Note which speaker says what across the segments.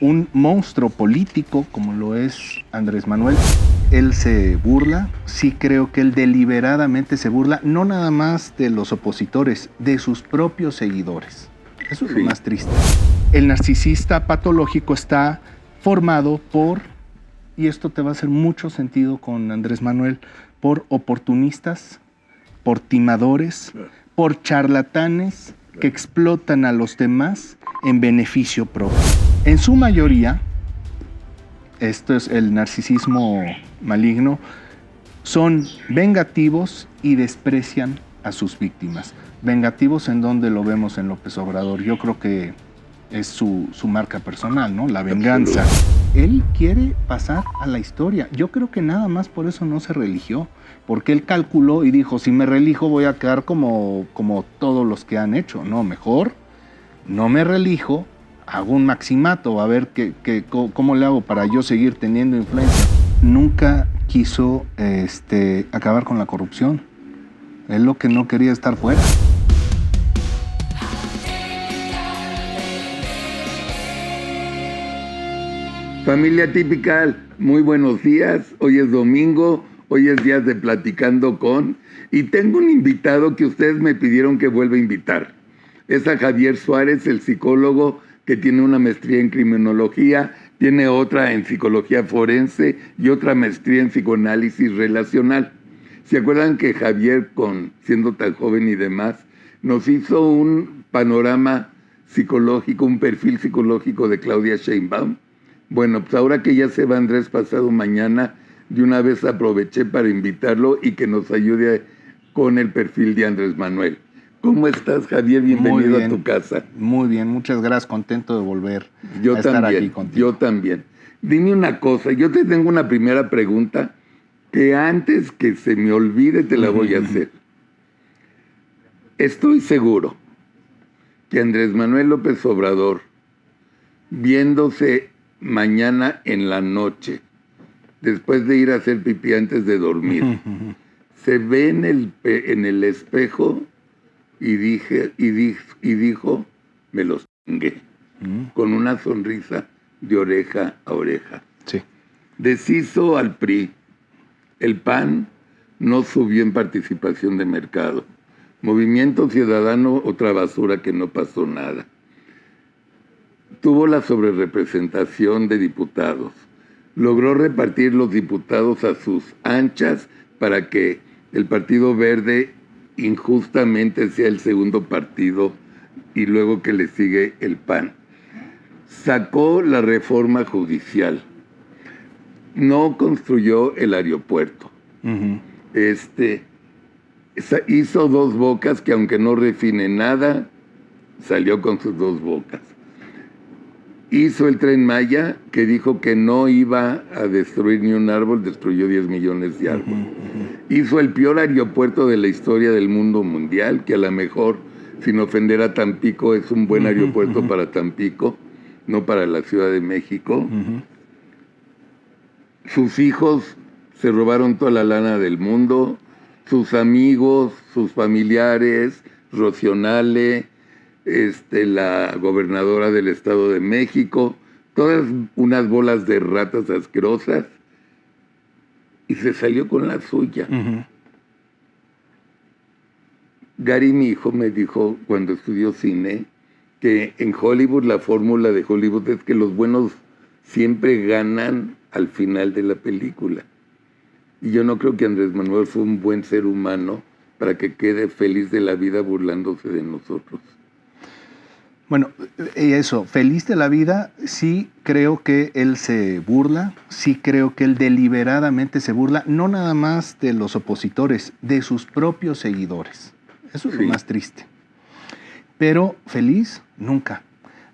Speaker 1: un monstruo político como lo es Andrés Manuel. Él se burla, sí creo que él deliberadamente se burla, no nada más de los opositores, de sus propios seguidores. Eso es lo más triste. El narcisista patológico está formado por, y esto te va a hacer mucho sentido con Andrés Manuel, por oportunistas, por timadores, por charlatanes que explotan a los demás en beneficio propio. En su mayoría, esto es el narcisismo maligno, son vengativos y desprecian a sus víctimas. Vengativos en donde lo vemos en López Obrador. Yo creo que es su marca personal, ¿no? La venganza. Él quiere pasar a la historia. Yo creo que nada más por eso no se religió. Porque él calculó y dijo, si me relijo voy a quedar como todos los que han hecho. No, mejor no me relijo, hago un maximato, a ver cómo le hago para yo seguir teniendo influencia. Nunca quiso acabar con la corrupción. Él lo que no quería estar fuera.
Speaker 2: Familia Típica, muy buenos días. Hoy es domingo, hoy es día de Platicando con... Y tengo un invitado que ustedes me pidieron que vuelva a invitar. Es a Javier Suárez, el psicólogo que tiene una maestría en criminología, tiene otra en psicología forense y otra maestría en psicoanálisis relacional. ¿Se acuerdan que Javier, siendo tan joven y demás, nos hizo un panorama psicológico, un perfil psicológico de Claudia Sheinbaum? Bueno, pues ahora que ya se va Andrés pasado mañana, de una vez aproveché para invitarlo y que nos ayude con el perfil de Andrés Manuel. ¿Cómo estás, Javier? Bienvenido a tu casa.
Speaker 1: Muy bien, muchas gracias, contento de volver a estar aquí contigo.
Speaker 2: Yo también. Dime una cosa, yo te tengo una primera pregunta que antes que se me olvide te la voy a hacer. Estoy seguro que Andrés Manuel López Obrador, viéndose mañana en la noche, después de ir a hacer pipí antes de dormir, se ve en el espejo y dijo, me los chingué, con una sonrisa de oreja a oreja.
Speaker 1: Sí.
Speaker 2: Deshizo al PRI. El PAN no subió en participación de mercado. Movimiento Ciudadano, otra basura que no pasó nada. Tuvo la sobrerepresentación de diputados. Logró repartir los diputados a sus anchas para que el Partido Verde injustamente sea el segundo partido y luego que le sigue el PAN. Sacó la reforma judicial. No construyó el aeropuerto. Hizo Dos Bocas que aunque no refine nada, salió con sus dos bocas. Hizo el Tren Maya, que dijo que no iba a destruir ni un árbol, destruyó 10 millones de árboles. Hizo el peor aeropuerto de la historia del mundo mundial, que a lo mejor, sin ofender a Tampico, es un buen aeropuerto para Tampico, no para la Ciudad de México. Sus hijos se robaron toda la lana del mundo, sus amigos, sus familiares, Rocío Nale, la gobernadora del Estado de México, todas unas bolas de ratas asquerosas, y se salió con la suya. Gary, mi hijo, me dijo cuando estudió cine que en Hollywood la fórmula de Hollywood es que los buenos siempre ganan al final de la película. Y yo no creo que Andrés Manuel fue un buen ser humano para que quede feliz de la vida burlándose de nosotros.
Speaker 1: Bueno, eso, feliz de la vida, sí creo que él se burla, sí creo que él deliberadamente se burla, no nada más de los opositores, de sus propios seguidores. Eso es lo más triste. Pero feliz, nunca.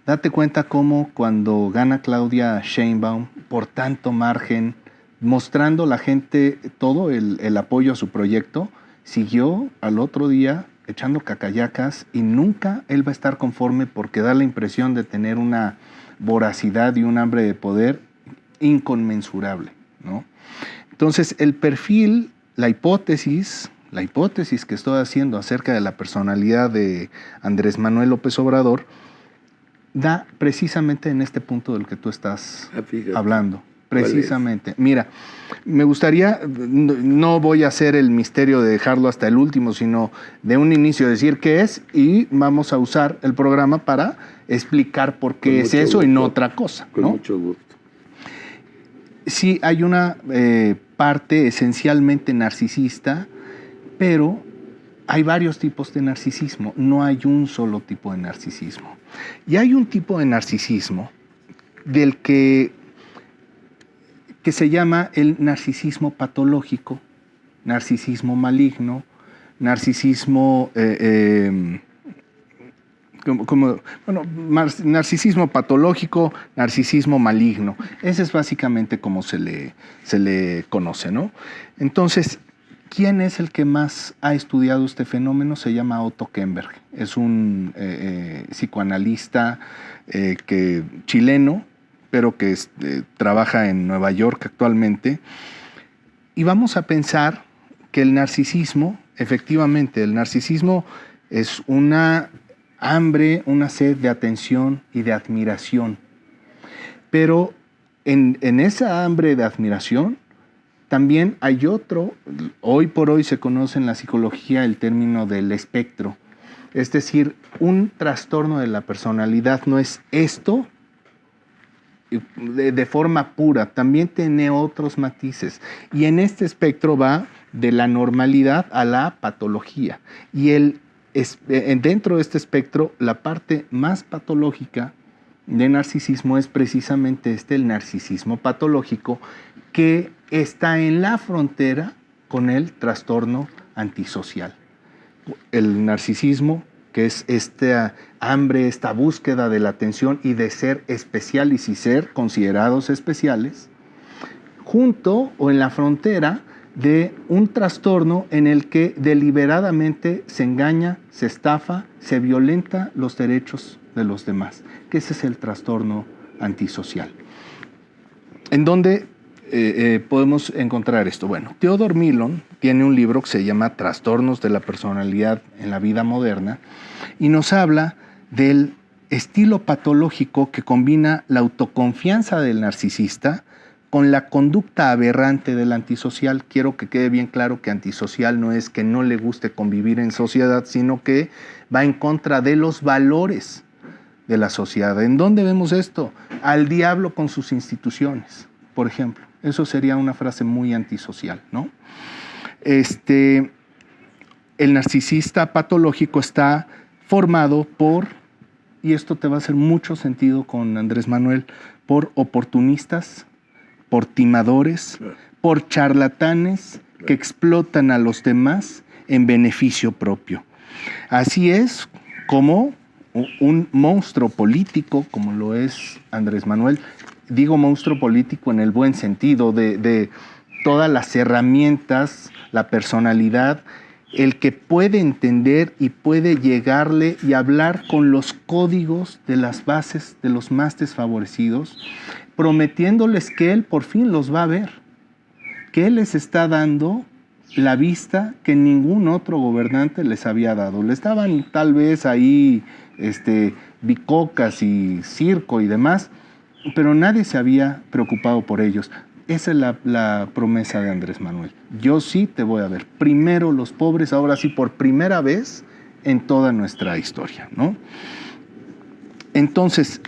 Speaker 1: Date cuenta cómo cuando gana Claudia Sheinbaum, por tanto margen, mostrando a la gente todo el apoyo a su proyecto, siguió al otro día echando cacayacas y nunca él va a estar conforme porque da la impresión de tener una voracidad y un hambre de poder inconmensurable, ¿no? Entonces, el perfil, la hipótesis que estoy haciendo acerca de la personalidad de Andrés Manuel López Obrador da precisamente en este punto del que tú estás hablando.
Speaker 2: ¿Cuál
Speaker 1: Precisamente. Mira, me gustaría, no voy a hacer el misterio de dejarlo hasta el último, sino de un inicio decir qué es, y vamos a usar el programa para explicar por qué es eso y no otra cosa,
Speaker 2: Con
Speaker 1: ¿no?
Speaker 2: mucho gusto.
Speaker 1: Sí, hay una parte esencialmente narcisista, pero hay varios tipos de narcisismo, no hay un solo tipo de narcisismo. Y hay un tipo de narcisismo del que se llama el narcisismo patológico, narcisismo maligno, narcisismo, narcisismo patológico, narcisismo maligno. Ese es básicamente como se le conoce, ¿no? Entonces, ¿quién es el que más ha estudiado este fenómeno? Se llama Otto Kemberg. Es un psicoanalista chileno, pero que trabaja en Nueva York actualmente. Y vamos a pensar que el narcisismo, efectivamente, el narcisismo es una hambre, una sed de atención y de admiración. Pero en esa hambre de admiración también hay otro, hoy por hoy se conoce en la psicología el término del espectro. Es decir, un trastorno de la personalidad no es esto de forma pura, también tiene otros matices. Y en este espectro va de la normalidad a la patología. Y dentro de este espectro, la parte más patológica de narcisismo es precisamente el narcisismo patológico, que está en la frontera con el trastorno antisocial. El narcisismo, que es esta hambre, esta búsqueda de la atención y de ser especiales y ser considerados especiales, junto o en la frontera de un trastorno en el que deliberadamente se engaña, se estafa, se violenta los derechos de los demás, que ese es el trastorno antisocial. ¿En dónde podemos encontrar esto? Bueno, Theodore Millon tiene un libro que se llama Trastornos de la personalidad en la vida moderna y nos habla del estilo patológico que combina la autoconfianza del narcisista con la conducta aberrante del antisocial. Quiero que quede bien claro que antisocial no es que no le guste convivir en sociedad, sino que va en contra de los valores de la sociedad. ¿En dónde vemos esto? Al diablo con sus instituciones, por ejemplo. Eso sería una frase muy antisocial, ¿no? El narcisista patológico está formado por, y esto te va a hacer mucho sentido con Andrés Manuel, por oportunistas, por timadores, por charlatanes que explotan a los demás en beneficio propio. Así es como un monstruo político, como lo es Andrés Manuel, digo monstruo político en el buen sentido de todas las herramientas, la personalidad, el que puede entender y puede llegarle y hablar con los códigos de las bases de los más desfavorecidos, prometiéndoles que él por fin los va a ver, que él les está dando la vista que ningún otro gobernante les había dado. Le estaban tal vez ahí bicocas y circo y demás, pero nadie se había preocupado por ellos. Esa es la promesa de Andrés Manuel. Yo sí te voy a ver. Primero los pobres, ahora sí por primera vez en toda nuestra historia, ¿no? Entonces,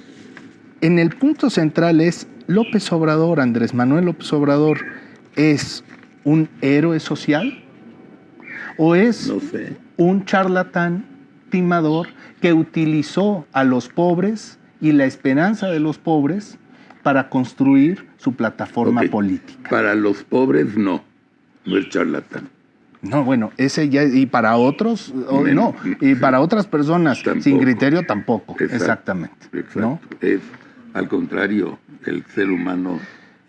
Speaker 1: en el punto central es López Obrador, Andrés Manuel López Obrador, ¿es un héroe social? ¿O es un charlatán timador que utilizó a los pobres y la esperanza de los pobres para construir su plataforma política?
Speaker 2: Para los pobres no es charlatán.
Speaker 1: No, bueno, ese ya, y para otros, no, y para otras personas tampoco, sin criterio tampoco, exactamente.
Speaker 2: Exacto.
Speaker 1: ¿No?
Speaker 2: Es, al contrario, el ser humano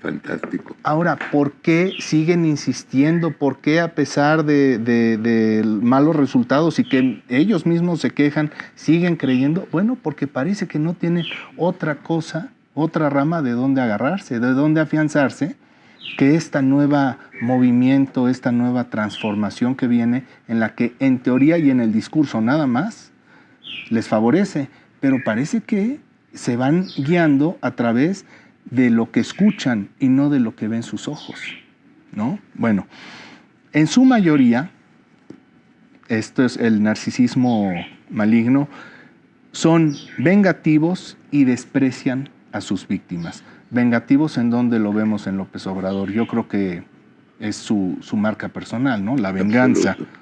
Speaker 2: fantástico.
Speaker 1: Ahora, ¿por qué siguen insistiendo? ¿Por qué a pesar de malos resultados y que ellos mismos se quejan, siguen creyendo? Bueno, porque parece que no tienen otra cosa, otra rama de dónde agarrarse, de dónde afianzarse, que esta nueva movimiento, esta nueva transformación que viene, en la que en teoría y en el discurso nada más les favorece, pero parece que se van guiando a través de lo que escuchan y no de lo que ven sus ojos, ¿no? Bueno, en su mayoría, esto es el narcisismo maligno, son vengativos y desprecian a sus víctimas. Vengativos en donde lo vemos en López Obrador. Yo creo que es su marca personal, ¿no? La venganza.
Speaker 2: Absoluto.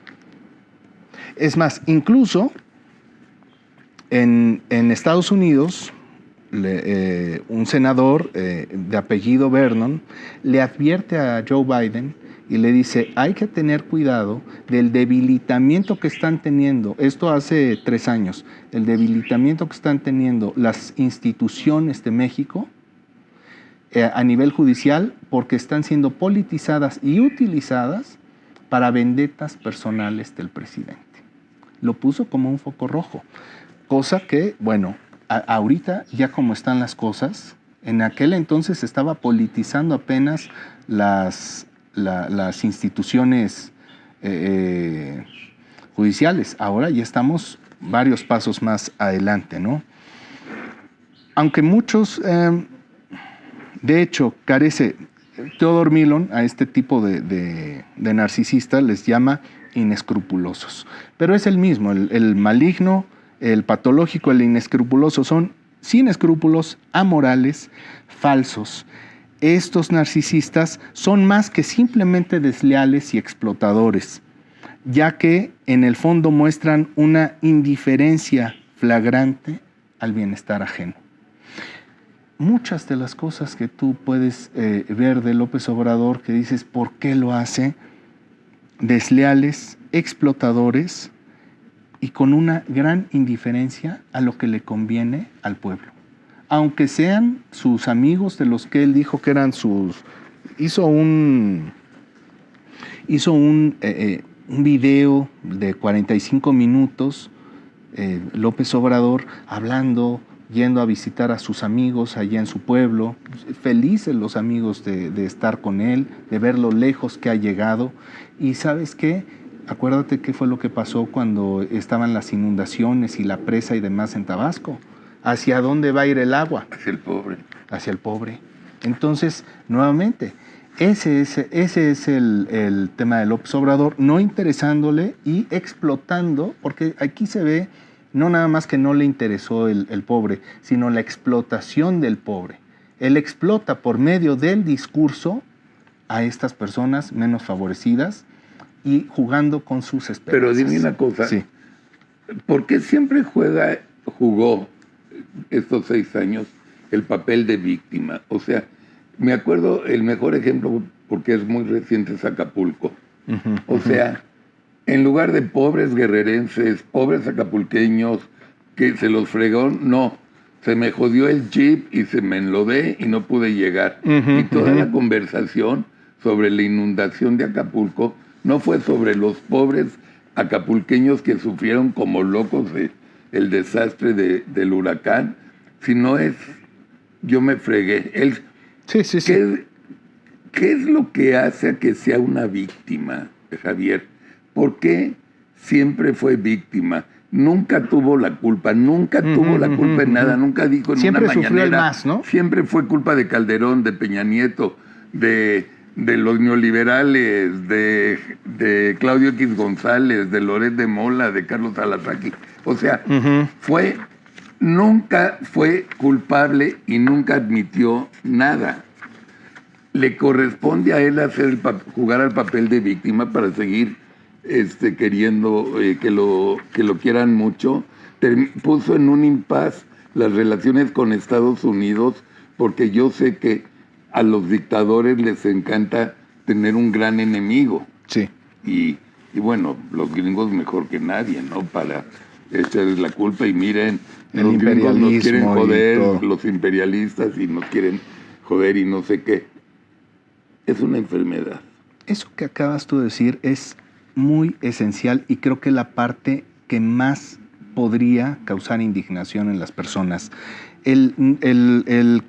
Speaker 1: Es más, incluso en Estados Unidos, un senador de apellido Vernon le advierte a Joe Biden y le dice, hay que tener cuidado del debilitamiento que están teniendo, esto hace 3 años, el debilitamiento que están teniendo las instituciones de México a nivel judicial, porque están siendo politizadas y utilizadas para vendetas personales del presidente. Lo puso como un foco rojo, cosa que, bueno, ahorita ya como están las cosas, en aquel entonces estaba politizando apenas las instituciones judiciales. Ahora ya estamos varios pasos más adelante, ¿no? Aunque muchos, de hecho, Theodore Millon a este tipo de narcisista les llama inescrupulosos. Pero es el mismo, el maligno, el patológico, el inescrupuloso son sin escrúpulos, amorales, falsos. Estos narcisistas son más que simplemente desleales y explotadores, ya que en el fondo muestran una indiferencia flagrante al bienestar ajeno. Muchas de las cosas que tú puedes ver de López Obrador que dices, ¿por qué lo hace? Desleales, explotadores y con una gran indiferencia a lo que le conviene al pueblo. Aunque sean sus amigos de los que él dijo que eran sus... Hizo un video de 45 minutos, López Obrador, hablando, yendo a visitar a sus amigos allá en su pueblo, felices los amigos de estar con él, de ver lo lejos que ha llegado. Y ¿sabes qué? Acuérdate qué fue lo que pasó cuando estaban las inundaciones y la presa y demás en Tabasco. ¿Hacia dónde va a ir el agua?
Speaker 2: Hacia el pobre.
Speaker 1: Hacia el pobre. Entonces, nuevamente, ese es el tema de López Obrador, no interesándole y explotando, porque aquí se ve no nada más que no le interesó el pobre, sino la explotación del pobre. Él explota por medio del discurso a estas personas menos favorecidas y jugando con sus esperanzas.
Speaker 2: Pero dime una cosa,
Speaker 1: sí.
Speaker 2: ¿Por qué siempre jugó estos 6 años el papel de víctima? O sea, me acuerdo, el mejor ejemplo, porque es muy reciente, es Acapulco. O sea, en lugar de pobres guerrerenses, pobres acapulqueños, que se los fregó, no, se me jodió el jeep y se me enlodé y no pude llegar. Y toda la conversación sobre la inundación de Acapulco no fue sobre los pobres acapulqueños que sufrieron como locos el desastre del huracán, sino es, yo me fregué.
Speaker 1: Sí.
Speaker 2: ¿Qué es lo que hace a que sea una víctima, Javier? ¿Por qué siempre fue víctima? Nunca tuvo la culpa, tuvo la culpa en nada, nunca dijo en
Speaker 1: siempre
Speaker 2: una mañanera.
Speaker 1: Sufrió el más, ¿no?
Speaker 2: Siempre fue culpa de Calderón, de Peña Nieto, de los neoliberales, de Claudio X González, de Loret de Mola, de Carlos Alasraqui. O sea, nunca fue culpable y nunca admitió nada. Le corresponde a él jugar al papel de víctima para seguir queriendo que lo quieran mucho. Puso en un impas las relaciones con Estados Unidos, porque yo sé que a los dictadores les encanta tener un gran enemigo.
Speaker 1: Sí.
Speaker 2: Y bueno, los gringos mejor que nadie, ¿no? Para echarles la culpa y miren, los gringos nos quieren joder, los imperialistas, y nos quieren joder y no sé qué. Es una enfermedad.
Speaker 1: Eso que acabas tú de decir es muy esencial y creo que la parte que más podría causar indignación en las personas. El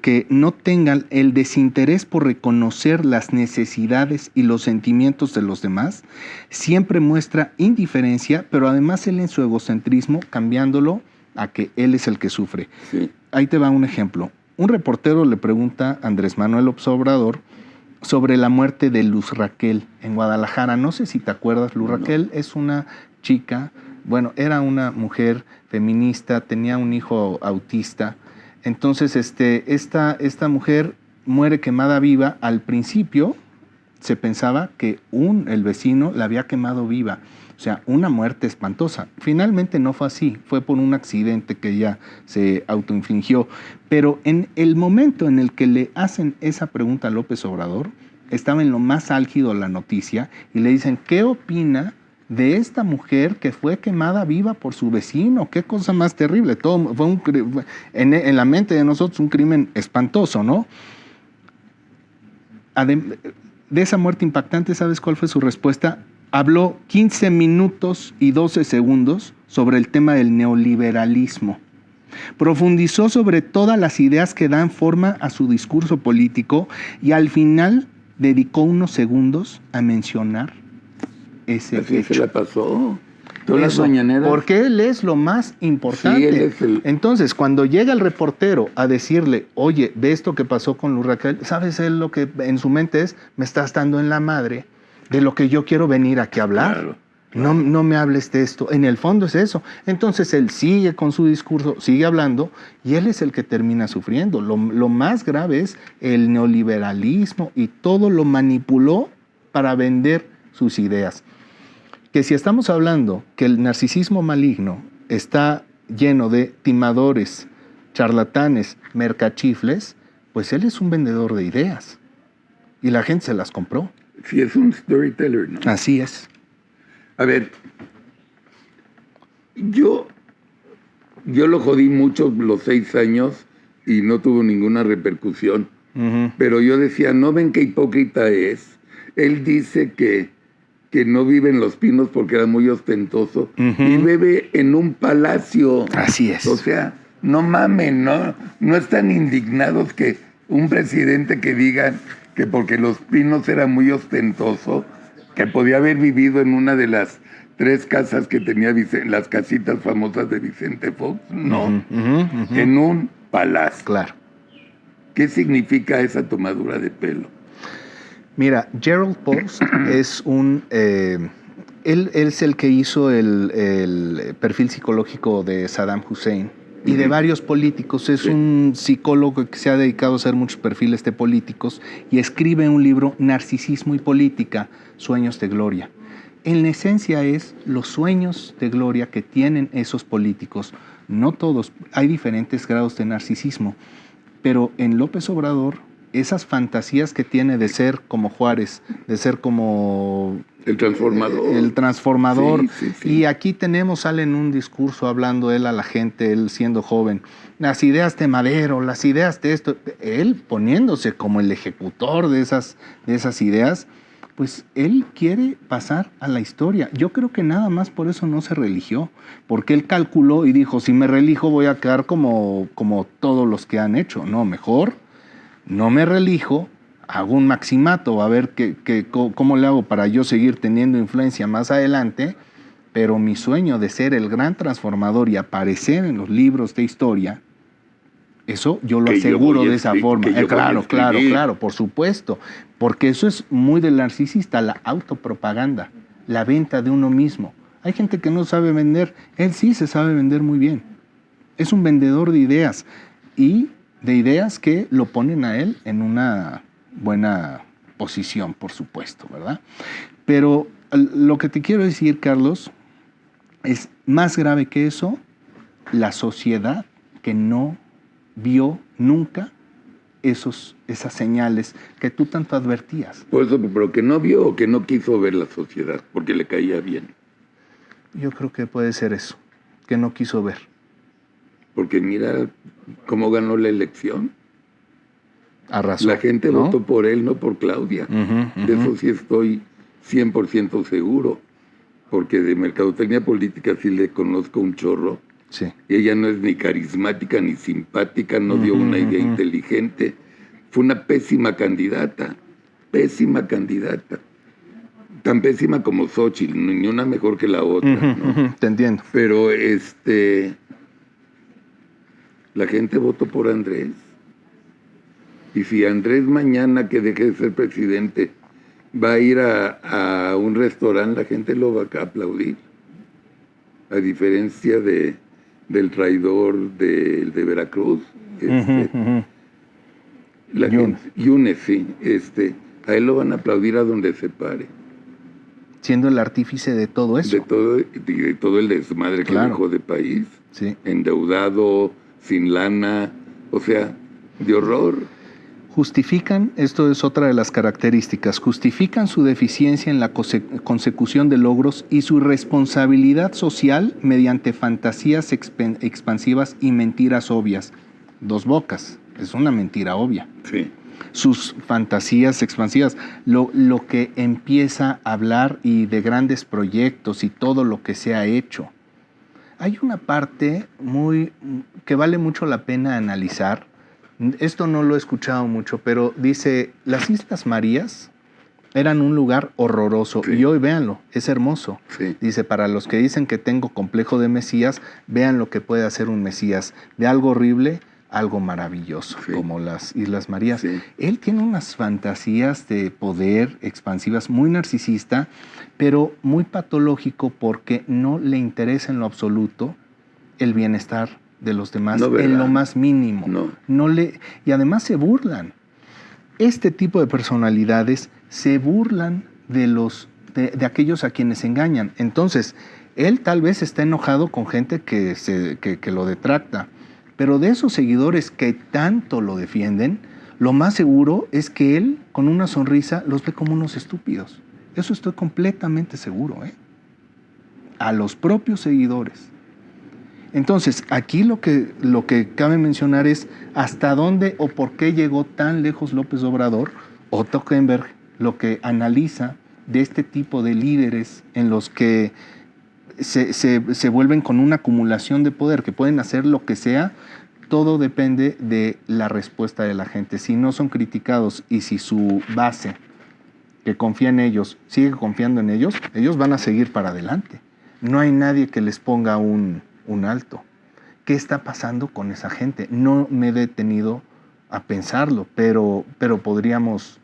Speaker 1: que no tengan el desinterés por reconocer las necesidades y los sentimientos de los demás, siempre muestra indiferencia, pero además él en su egocentrismo, cambiándolo a que él es el que sufre.
Speaker 2: Sí.
Speaker 1: Ahí te va un ejemplo. Un reportero le pregunta a Andrés Manuel López Obrador sobre la muerte de Luz Raquel en Guadalajara. No sé si te acuerdas, Luz Raquel es una chica, bueno, era una mujer feminista, tenía un hijo autista. Entonces, esta mujer muere quemada viva. Al principio se pensaba que el vecino la había quemado viva. O sea, una muerte espantosa. Finalmente no fue así, fue por un accidente que ella se autoinfligió. Pero en el momento en el que le hacen esa pregunta a López Obrador, estaba en lo más álgido la noticia y le dicen, ¿qué opina de esta mujer que fue quemada viva por su vecino? Qué cosa más terrible. Todo fue en la mente de nosotros un crimen espantoso, ¿no? De esa muerte impactante, ¿sabes cuál fue su respuesta? Habló 15 minutos y 12 segundos sobre el tema del neoliberalismo. Profundizó sobre todas las ideas que dan forma a su discurso político y al final dedicó unos segundos a mencionar ese
Speaker 2: Así
Speaker 1: hecho.
Speaker 2: se la pasó. Todas las mañaneras.
Speaker 1: Porque él es lo más importante.
Speaker 2: Sí, él es
Speaker 1: Entonces, cuando llega el reportero a decirle, oye, ve esto que pasó con Luz Raquel, ¿sabes él lo que en su mente es? Me estás dando en la madre de lo que yo quiero venir aquí a hablar.
Speaker 2: Claro.
Speaker 1: No me hables de esto. En el fondo es eso. Entonces él sigue con su discurso, sigue hablando y él es el que termina sufriendo. Lo más grave es el neoliberalismo y todo lo manipuló para vender sus ideas. Que si estamos hablando que el narcisismo maligno está lleno de timadores, charlatanes, mercachifles, pues él es un vendedor de ideas y la gente se las compró.
Speaker 2: Sí, es un storyteller, ¿no?
Speaker 1: Así es.
Speaker 2: A ver, yo lo jodí mucho los 6 años y no tuvo ninguna repercusión.
Speaker 1: Uh-huh.
Speaker 2: Pero yo decía, ¿no ven qué hipócrita es? Él dice que no vive en Los Pinos porque era muy ostentoso y vive en un palacio.
Speaker 1: Así es.
Speaker 2: O sea, no mamen, no están indignados que un presidente que digan que porque Los Pinos era muy ostentoso, que podía haber vivido en una de las 3 casas que tenía las casitas famosas de Vicente Fox. No, en un palacio.
Speaker 1: Claro.
Speaker 2: ¿Qué significa esa tomadura de pelo?
Speaker 1: Mira, Gerald Post es él es el que hizo el perfil psicológico de Saddam Hussein y de varios políticos. Es un psicólogo que se ha dedicado a hacer muchos perfiles de políticos y escribe un libro, Narcisismo y Política, Sueños de Gloria. En la esencia es los sueños de gloria que tienen esos políticos. No todos, hay diferentes grados de narcisismo, pero en López Obrador, esas fantasías que tiene de ser como Juárez, de ser como
Speaker 2: el transformador.
Speaker 1: El transformador.
Speaker 2: Sí.
Speaker 1: Y aquí sale en un discurso hablando él a la gente, él siendo joven, las ideas de Madero, las ideas de esto, él poniéndose como el ejecutor de esas ideas, pues él quiere pasar a la historia. Yo creo que nada más por eso no se religió, porque él calculó y dijo, si me relijo voy a quedar como todos los que han hecho. No, mejor no me relijo, hago un maximato, a ver cómo le hago para yo seguir teniendo influencia más adelante, pero mi sueño de ser el gran transformador y aparecer en los libros de historia, eso yo lo aseguro de esa forma. Claro, por supuesto, porque eso es muy del narcisista, la autopropaganda, la venta de uno mismo. Hay gente que no sabe vender, él sí se sabe vender muy bien. Es un vendedor de ideas y de ideas que lo ponen a él en una buena posición, por supuesto, ¿verdad? Pero lo que te quiero decir, Carlos, es más grave que eso, la sociedad que no vio nunca esas señales que tú tanto advertías.
Speaker 2: Por eso, pero que no vio o que no quiso ver la sociedad, porque le caía bien.
Speaker 1: Yo creo que puede ser eso, que no quiso ver.
Speaker 2: Porque mira cómo ganó la elección.
Speaker 1: Arrasó,
Speaker 2: la gente
Speaker 1: ¿no?
Speaker 2: votó por él, no por Claudia. De eso sí estoy 100% seguro. Porque de mercadotecnia política sí le conozco un chorro.
Speaker 1: Sí.
Speaker 2: Y ella no es ni carismática ni simpática, no dio una idea inteligente. Fue una pésima candidata. Pésima candidata. Tan pésima como Xóchitl, ni una mejor que la otra, ¿no?
Speaker 1: Te entiendo.
Speaker 2: Pero La gente votó por Andrés. Y si Andrés mañana que deje de ser presidente va a ir a un restaurante, la gente lo va a aplaudir. A diferencia del traidor de Veracruz, la gente, Yunes, sí, a él lo van a aplaudir a donde se pare.
Speaker 1: Siendo el artífice de todo eso.
Speaker 2: De todo el desmadre que dejó de país.
Speaker 1: Sí.
Speaker 2: Endeudado, sin lana, o sea, de horror.
Speaker 1: Justifican, esto es otra de las características, justifican su deficiencia en la consecución de logros y su responsabilidad social mediante fantasías expansivas y mentiras obvias. Dos bocas, es una mentira obvia.
Speaker 2: Sí.
Speaker 1: Sus fantasías expansivas, lo que empieza a hablar y de grandes proyectos y todo lo que se ha hecho. Hay una parte que vale mucho la pena analizar. Esto no lo he escuchado mucho, pero dice, las Islas Marías eran un lugar horroroso. Sí. Y hoy véanlo, es hermoso.
Speaker 2: Sí.
Speaker 1: Dice, para los que dicen que tengo complejo de Mesías, vean lo que puede hacer un Mesías. De algo horrible, algo maravilloso, sí, como las Islas Marías.
Speaker 2: Sí.
Speaker 1: Él tiene unas fantasías de poder expansivas, muy narcisista, pero muy patológico porque no le interesa en lo absoluto el bienestar de los demás, no, en lo más mínimo. Y además se burlan. Este tipo de personalidades se burlan de aquellos a quienes engañan. Entonces, él tal vez está enojado con gente que lo detracta, pero de esos seguidores que tanto lo defienden, lo más seguro es que él, con una sonrisa, los ve como unos estúpidos. Eso estoy completamente seguro, ¿eh? A los propios seguidores. Entonces, aquí lo que cabe mencionar es hasta dónde o por qué llegó tan lejos López Obrador, o Tokenberg, lo que analiza de este tipo de líderes en los que se vuelven con una acumulación de poder, que pueden hacer lo que sea. Todo depende de la respuesta de la gente. Si no son criticados y si su base, que confía en ellos, sigue confiando en ellos, ellos van a seguir para adelante. No hay nadie que les ponga un alto. ¿Qué está pasando con esa gente? No me he detenido a pensarlo, pero podríamos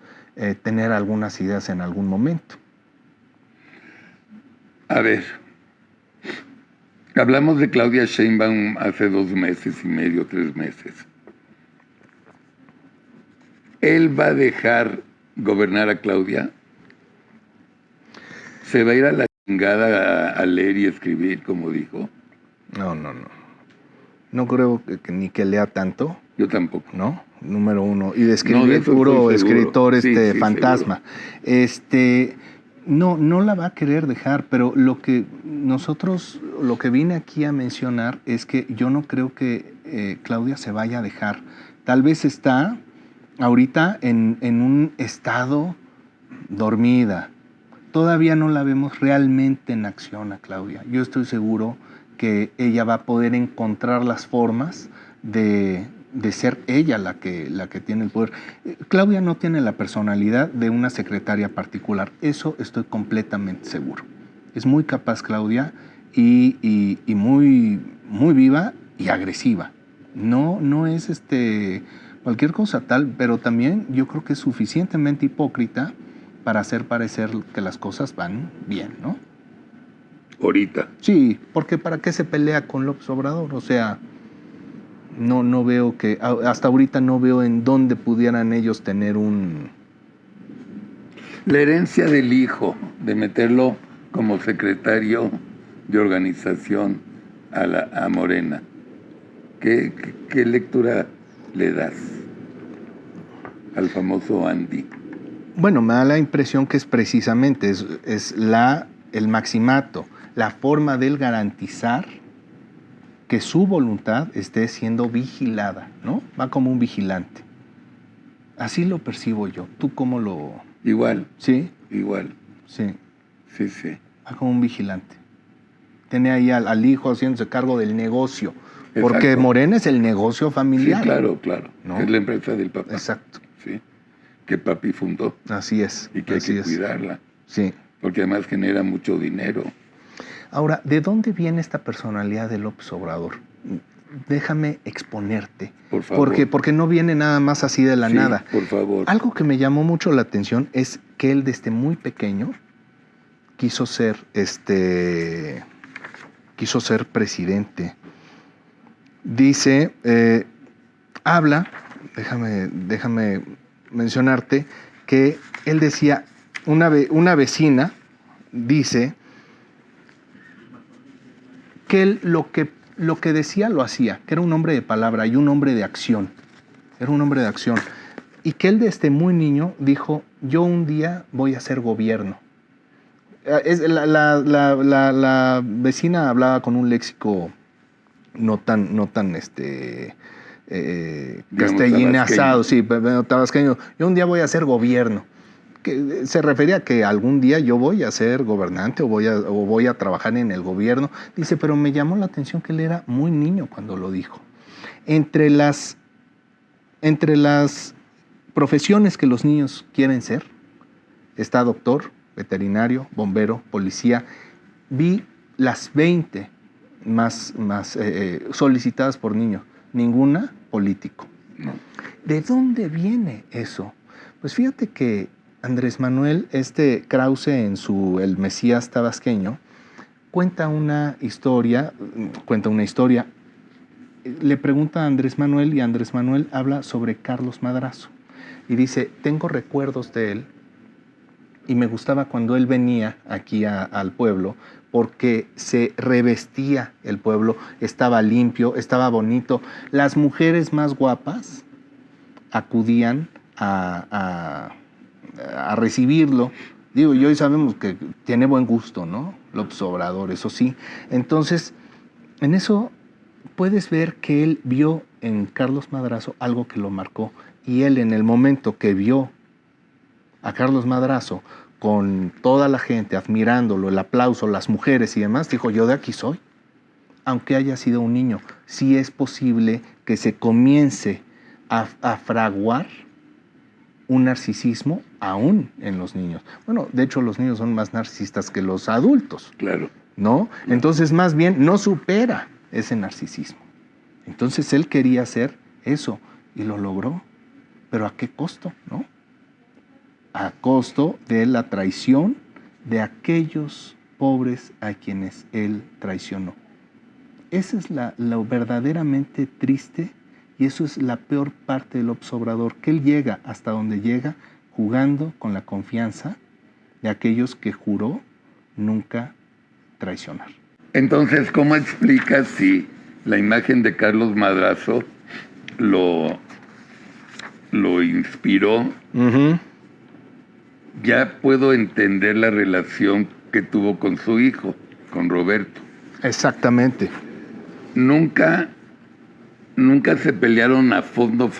Speaker 1: tener algunas ideas en algún momento.
Speaker 2: A ver, hablamos de Claudia Sheinbaum hace 2 meses y medio, 3 meses. ¿Él va a dejar gobernar a Claudia? ¿Se va a ir a la chingada a leer y escribir, como dijo?
Speaker 1: No. No creo ni que lea tanto.
Speaker 2: Yo tampoco.
Speaker 1: ¿No? Número uno. Y de escribir puro escritor fantasma. No la va a querer dejar, pero lo que vine aquí a mencionar es que yo no creo que Claudia se vaya a dejar. Tal vez está ahorita en un estado dormida. Todavía no la vemos realmente en acción a Claudia. Yo estoy seguro que ella va a poder encontrar las formas de ser ella la que tiene el poder. Claudia no tiene la personalidad de una secretaria particular, eso estoy completamente seguro. Es muy capaz Claudia y muy, muy viva y agresiva. No es cualquier cosa tal, pero también yo creo que es suficientemente hipócrita para hacer parecer que las cosas van bien, ¿no?
Speaker 2: Ahorita.
Speaker 1: Sí, porque ¿para qué se pelea con López Obrador? O sea, no veo que, hasta ahorita no veo en dónde pudieran ellos tener
Speaker 2: La herencia del hijo, de meterlo como secretario de organización a Morena. ¿Qué lectura le das al famoso Andy?
Speaker 1: Bueno, me da la impresión que es precisamente el maximato, la forma de él garantizar que su voluntad esté siendo vigilada, ¿no? Va como un vigilante. Así lo percibo yo. ¿Tú cómo lo...?
Speaker 2: Igual.
Speaker 1: ¿Sí?
Speaker 2: Igual.
Speaker 1: Sí.
Speaker 2: Sí.
Speaker 1: Va como un vigilante. Tiene ahí al hijo haciéndose cargo del negocio. Exacto. Porque Morena es el negocio familiar.
Speaker 2: Sí, claro. ¿No? Es la empresa del papá.
Speaker 1: Exacto.
Speaker 2: Sí. Que papi fundó.
Speaker 1: Así es.
Speaker 2: Y que hay que cuidarla.
Speaker 1: Sí.
Speaker 2: Porque además genera mucho dinero.
Speaker 1: Ahora, ¿de dónde viene esta personalidad de López Obrador? déjame exponerte.
Speaker 2: Por favor.
Speaker 1: Porque no viene nada más así de la nada.
Speaker 2: Por favor.
Speaker 1: Algo que me llamó mucho la atención es que él desde muy pequeño quiso ser presidente. Dice, habla, déjame mencionarte, que él decía, una vecina dice que él lo que decía lo hacía, que era un hombre de palabra y un hombre de acción. Era un hombre de acción. Y que él desde muy niño dijo, yo un día voy a hacer gobierno. La vecina hablaba con un léxico no tan castellinazado, sí, tabasqueño. Yo un día voy a hacer gobierno. Que se refería a que algún día yo voy a ser gobernante o voy a trabajar en el gobierno. Dice, pero me llamó la atención que él era muy niño cuando lo dijo. Entre las profesiones que los niños quieren ser, está doctor, veterinario, bombero, policía. Vi las 20 más solicitadas por niños, ninguna político.
Speaker 2: No.
Speaker 1: ¿De dónde viene eso? Pues fíjate que Andrés Manuel, Krause en su El Mesías tabasqueño, cuenta una historia. Le pregunta a Andrés Manuel y Andrés Manuel habla sobre Carlos Madrazo. Y dice, tengo recuerdos de él y me gustaba cuando él venía aquí al pueblo porque se revestía el pueblo, estaba limpio, estaba bonito. Las mujeres más guapas acudían a recibirlo. Digo, y hoy sabemos que tiene buen gusto, ¿no? López Obrador, eso sí. Entonces, en eso puedes ver que él vio en Carlos Madrazo algo que lo marcó. Y él, en el momento que vio a Carlos Madrazo con toda la gente admirándolo, el aplauso, las mujeres y demás, dijo, yo de aquí soy. Aunque haya sido un niño, sí es posible que se comience a fraguar un narcisismo aún en los niños. Bueno, de hecho los niños son más narcisistas que los adultos.
Speaker 2: Claro.
Speaker 1: ¿No? Entonces, más bien, no supera ese narcisismo. Entonces, él quería hacer eso y lo logró. ¿Pero a qué costo? ¿No? A costo de la traición de aquellos pobres a quienes él traicionó. Esa es lo verdaderamente triste. Y eso es la peor parte del López Obrador, que él llega hasta donde llega jugando con la confianza de aquellos que juró nunca traicionar.
Speaker 2: Entonces, ¿cómo explicas si la imagen de Carlos Madrazo lo inspiró?
Speaker 1: Uh-huh.
Speaker 2: Ya puedo entender la relación que tuvo con su hijo, con Roberto.
Speaker 1: Exactamente.
Speaker 2: Nunca se pelearon a fondo,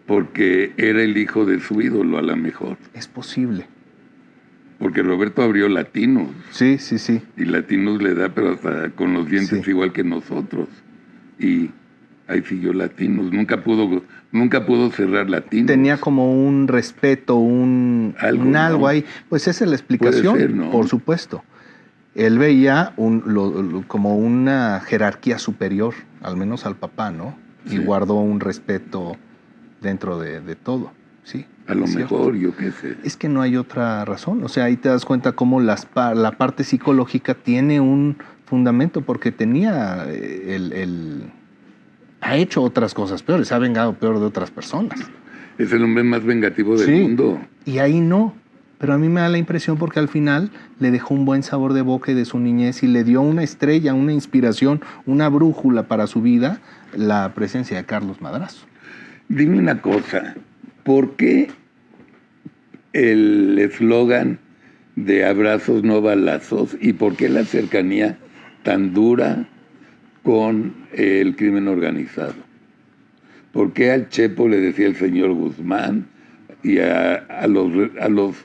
Speaker 2: porque era el hijo de su ídolo, a lo mejor.
Speaker 1: Es posible.
Speaker 2: Porque Roberto abrió Latinos.
Speaker 1: Sí.
Speaker 2: Y Latinos le da, pero hasta con los dientes igual que nosotros. Y ahí siguió Latinos. Nunca pudo cerrar Latinos.
Speaker 1: Tenía como un respeto, algo ¿no? Ahí. Pues esa es la explicación,
Speaker 2: puede ser, ¿no?
Speaker 1: Por supuesto. Él veía como una jerarquía superior, al menos al papá, ¿no? Sí. Y guardó un respeto dentro de todo, ¿sí?
Speaker 2: A lo mejor, yo qué sé.
Speaker 1: Es que no hay otra razón. O sea, ahí te das cuenta cómo la parte psicológica tiene un fundamento, porque tenía ha hecho otras cosas peores, se ha vengado peor de otras personas.
Speaker 2: Es el hombre más vengativo del mundo.
Speaker 1: Y ahí no. Pero a mí me da la impresión porque al final le dejó un buen sabor de boca de su niñez y le dio una estrella, una inspiración, una brújula para su vida, la presencia de Carlos Madrazo.
Speaker 2: Dime una cosa, ¿por qué el eslogan de abrazos no balazos y por qué la cercanía tan dura con el crimen organizado? ¿Por qué al Chepo le decía el señor Guzmán y a los,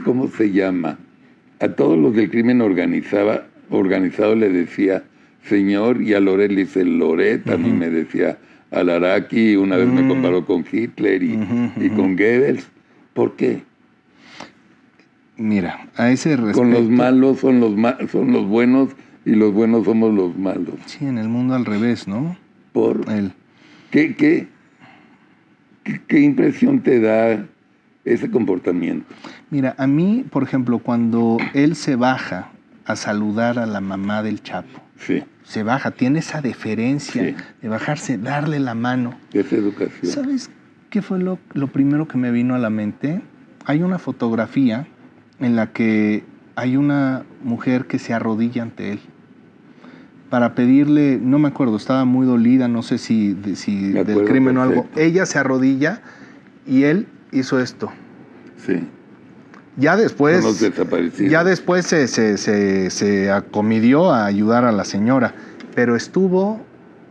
Speaker 2: ¿cómo se llama? A todos los del crimen organizado le decía señor, y a Loret le dice Loret, a mí me decía Alaraki, una vez me comparó con Hitler y con Goebbels? ¿Por qué?
Speaker 1: Mira, a ese respecto...
Speaker 2: Con los malos son los buenos y los buenos somos los malos.
Speaker 1: Sí, en el mundo al revés, ¿no?
Speaker 2: ¿Por?
Speaker 1: Él.
Speaker 2: ¿Qué impresión te da ese comportamiento?
Speaker 1: Mira, a mí, por ejemplo, cuando él se baja a saludar a la mamá del Chapo,
Speaker 2: Sí.
Speaker 1: se baja, tiene esa deferencia
Speaker 2: Sí.
Speaker 1: de bajarse, darle la mano.
Speaker 2: Esa educación.
Speaker 1: ¿Sabes qué fue lo primero que me vino a la mente? Hay una fotografía en la que hay una mujer que se arrodilla ante él para pedirle, no me acuerdo, estaba muy dolida, no sé si del crimen o algo. Ella se arrodilla y él hizo esto.
Speaker 2: Sí.
Speaker 1: Ya después,
Speaker 2: Son los desaparecidos.
Speaker 1: ya después se acomidió a ayudar a la señora, pero estuvo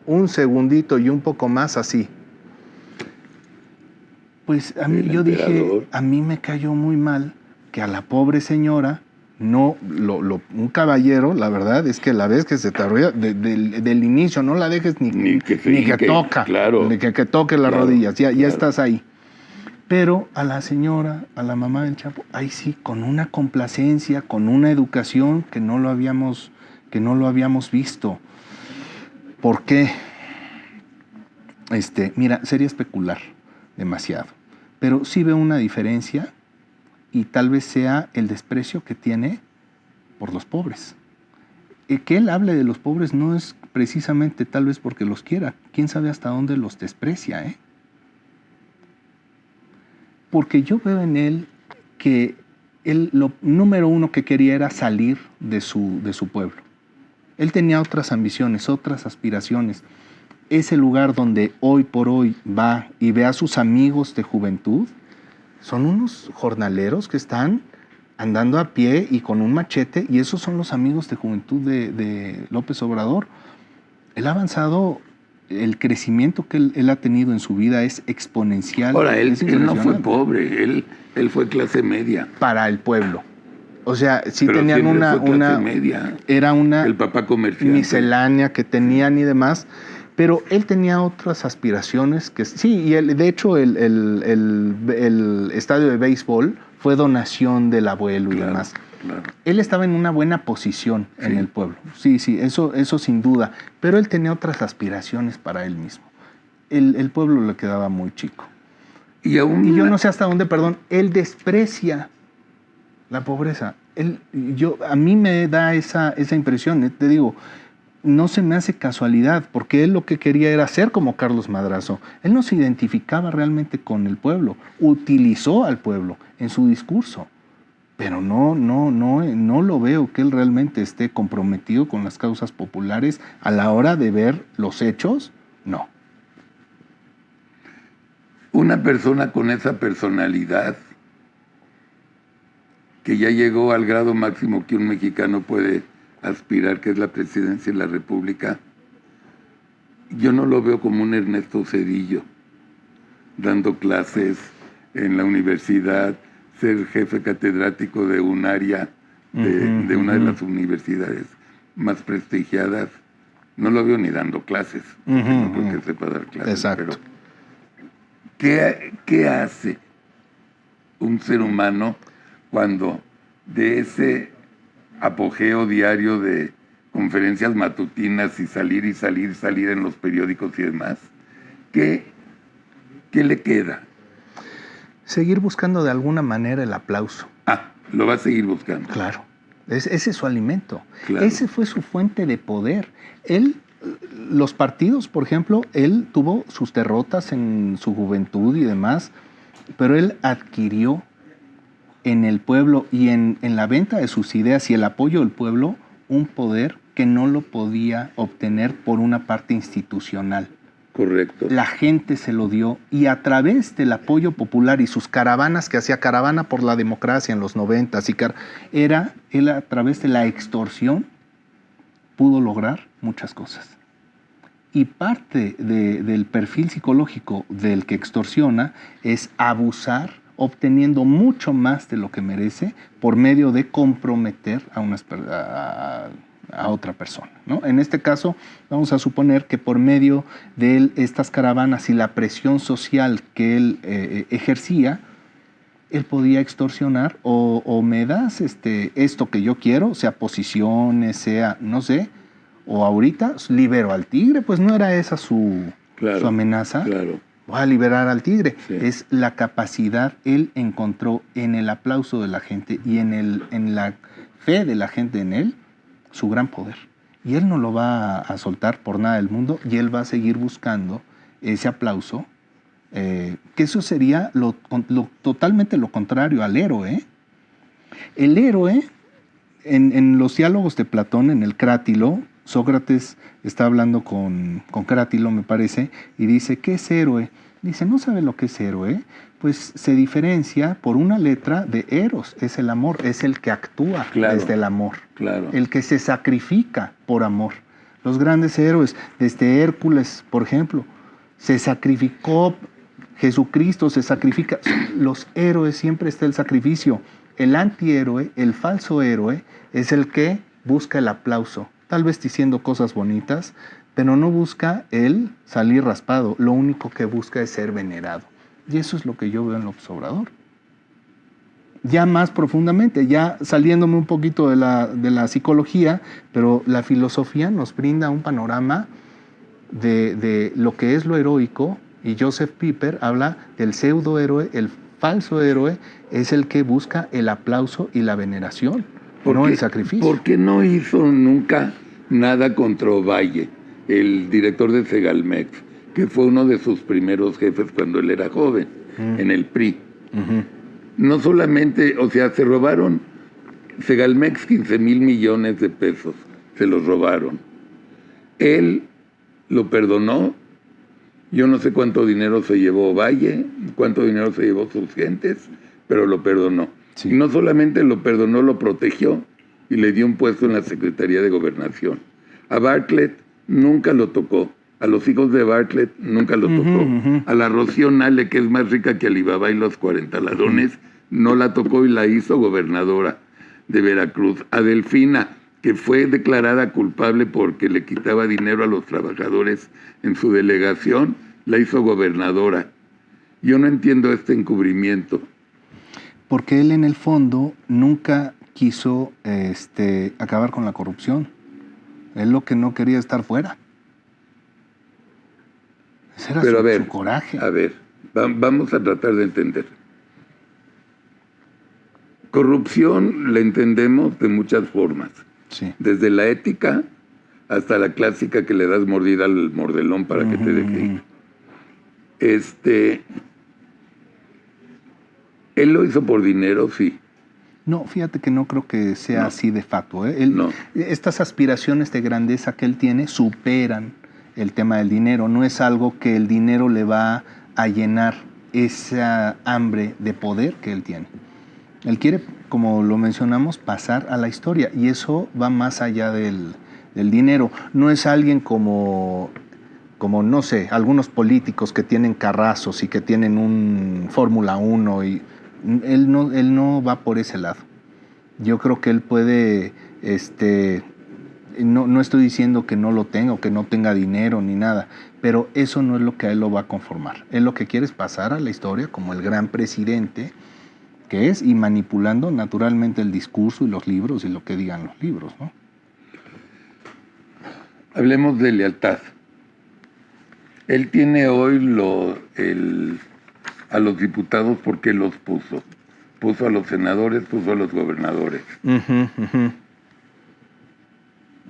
Speaker 1: un segundito y un poco más así. Pues a mí, yo dije, a mí me cayó muy mal que a la pobre señora, no, un caballero, la verdad es que la vez que se te arrolla, del inicio, no la dejes ni que toca,
Speaker 2: claro,
Speaker 1: ni que toque las rodillas, ya
Speaker 2: claro.
Speaker 1: estás ahí. Pero a la señora, a la mamá del Chapo, ahí sí, con una complacencia, con una educación que no lo habíamos visto. ¿Por qué? Mira, sería especular demasiado, pero sí veo una diferencia y tal vez sea el desprecio que tiene por los pobres. Que él hable de los pobres no es precisamente tal vez porque los quiera, quién sabe hasta dónde los desprecia, ¿eh? Porque yo veo en él que él lo número uno que quería era salir de su pueblo. Él tenía otras ambiciones, otras aspiraciones. Ese lugar donde hoy por hoy va y ve a sus amigos de juventud, son unos jornaleros que están andando a pie y con un machete, y esos son los amigos de juventud de López Obrador. Él ha avanzado. El crecimiento que él ha tenido en su vida es exponencial.
Speaker 2: Ahora, él no fue pobre, él fue clase media.
Speaker 1: Para el pueblo. O sea, sí
Speaker 2: pero
Speaker 1: tenían una
Speaker 2: media.
Speaker 1: Era una
Speaker 2: el papá comerciante,
Speaker 1: miscelánea que tenían y demás, pero él tenía otras aspiraciones que sí, y de hecho el estadio de béisbol fue donación del abuelo y demás.
Speaker 2: Claro.
Speaker 1: Él estaba en una buena posición en el pueblo, sí, eso sin duda, pero él tenía otras aspiraciones para él mismo. El pueblo le quedaba muy chico. Y yo no sé hasta dónde, él desprecia la pobreza. A mí me da esa impresión, te digo, no se me hace casualidad, porque él lo que quería era ser como Carlos Madrazo. Él no se identificaba realmente con el pueblo, utilizó al pueblo en su discurso. Pero no lo veo que él realmente esté comprometido con las causas populares a la hora de ver los hechos, no.
Speaker 2: Una persona con esa personalidad, que ya llegó al grado máximo que un mexicano puede aspirar, que es la presidencia de la República, yo no lo veo como un Ernesto Zedillo, dando clases en la universidad, ser jefe catedrático de un área de una de las universidades más prestigiadas. No lo veo ni dando clases, no creo que sepa dar clases.
Speaker 1: Exacto.
Speaker 2: Pero ¿qué hace un ser humano cuando de ese apogeo diario de conferencias matutinas y salir en los periódicos y demás, ¿qué le queda?
Speaker 1: Seguir buscando de alguna manera el aplauso.
Speaker 2: Lo va a seguir buscando.
Speaker 1: Claro. Ese es su alimento.
Speaker 2: Claro.
Speaker 1: Ese fue su fuente de poder. Los partidos, por ejemplo, él tuvo sus derrotas en su juventud y demás, pero él adquirió en el pueblo y en la venta de sus ideas y el apoyo del pueblo un poder que no lo podía obtener por una parte institucional.
Speaker 2: Correcto.
Speaker 1: La gente se lo dio y a través del apoyo popular y sus caravanas que hacía, Caravana por la Democracia en los 90s, él a través de la extorsión pudo lograr muchas cosas. Y parte del perfil psicológico del que extorsiona es abusar, obteniendo mucho más de lo que merece por medio de comprometer a otra persona, ¿no? En este caso, vamos a suponer que por medio de estas caravanas y la presión social que él ejercía, él podía extorsionar o me das esto que yo quiero, sea posiciones, sea, no sé, o ahorita libero al tigre, pues no era esa su amenaza.
Speaker 2: Claro.
Speaker 1: Voy a liberar al tigre.
Speaker 2: Sí.
Speaker 1: Es la capacidad, él encontró en el aplauso de la gente y en la fe de la gente en él, su gran poder. Y él no lo va a soltar por nada del mundo y él va a seguir buscando ese aplauso, que eso sería totalmente lo contrario al héroe. El héroe, en los diálogos de Platón, en el Crátilo, Sócrates está hablando con Crátilo, me parece, y dice, ¿qué es héroe? Dice, ¿no sabe lo que es héroe? Pues se diferencia por una letra de eros, es el amor, es el que actúa desde el amor, el que se sacrifica por amor. Los grandes héroes, desde Hércules, por ejemplo, se sacrificó, Jesucristo se sacrifica. Los héroes siempre está el sacrificio. El antihéroe, el falso héroe, es el que busca el aplauso, tal vez diciendo cosas bonitas, pero no busca el salir raspado, lo único que busca es ser venerado. Y eso es lo que yo veo en López Obrador. Ya más profundamente, ya saliéndome un poquito de la psicología, pero la filosofía nos brinda un panorama de lo que es lo heroico, y Joseph Pieper habla del pseudohéroe, el falso héroe es el que busca el aplauso y la veneración, no el sacrificio.
Speaker 2: ¿Por qué no hizo nunca nada contra Ovalle, el director de Segalmex, que fue uno de sus primeros jefes cuando él era joven, en el PRI? No solamente, o sea, se robaron Segalmex 15,000 millones de pesos, se los robaron. Él lo perdonó, yo no sé cuánto dinero se llevó Ovalle, cuánto dinero se llevó sus gentes, pero lo perdonó. Sí. Y no solamente lo perdonó, lo protegió y le dio un puesto en la Secretaría de Gobernación. A Bartlett nunca lo tocó. A los hijos de Bartlett nunca lo tocó. A la Rocío Nale, que es más rica que Alibaba y los 40 ladrones, no la tocó y la hizo gobernadora de Veracruz. A Delfina, que fue declarada culpable porque le quitaba dinero a los trabajadores en su delegación, la hizo gobernadora. Yo no entiendo este encubrimiento.
Speaker 1: Porque él en el fondo nunca quiso acabar con la corrupción. Él lo que no quería estar fuera. Ese era su coraje.
Speaker 2: A ver, vamos a tratar de entender. Corrupción la entendemos de muchas formas. Sí. Desde la ética hasta la clásica que le das mordida al mordelón para que te deje. ¿Él lo hizo por dinero? Sí.
Speaker 1: No, fíjate que no creo que sea así de facto. Estas aspiraciones de grandeza que él tiene superan el tema del dinero. No es algo que el dinero le va a llenar esa hambre de poder que él tiene. Él quiere, como lo mencionamos, pasar a la historia, y eso va más allá del dinero. No es alguien como, no sé, algunos políticos que tienen carrazos y que tienen un Fórmula 1, y él no va por ese lado. Yo creo que él puede, no estoy diciendo que no lo tenga o que no tenga dinero ni nada, pero eso no es lo que a él lo va a conformar. Él lo que quiere es pasar a la historia como el gran presidente que es, y manipulando naturalmente el discurso y los libros y lo que digan los libros, ¿no?
Speaker 2: Hablemos de lealtad. Él tiene hoy a los diputados porque los puso. Puso a los senadores, puso a los gobernadores.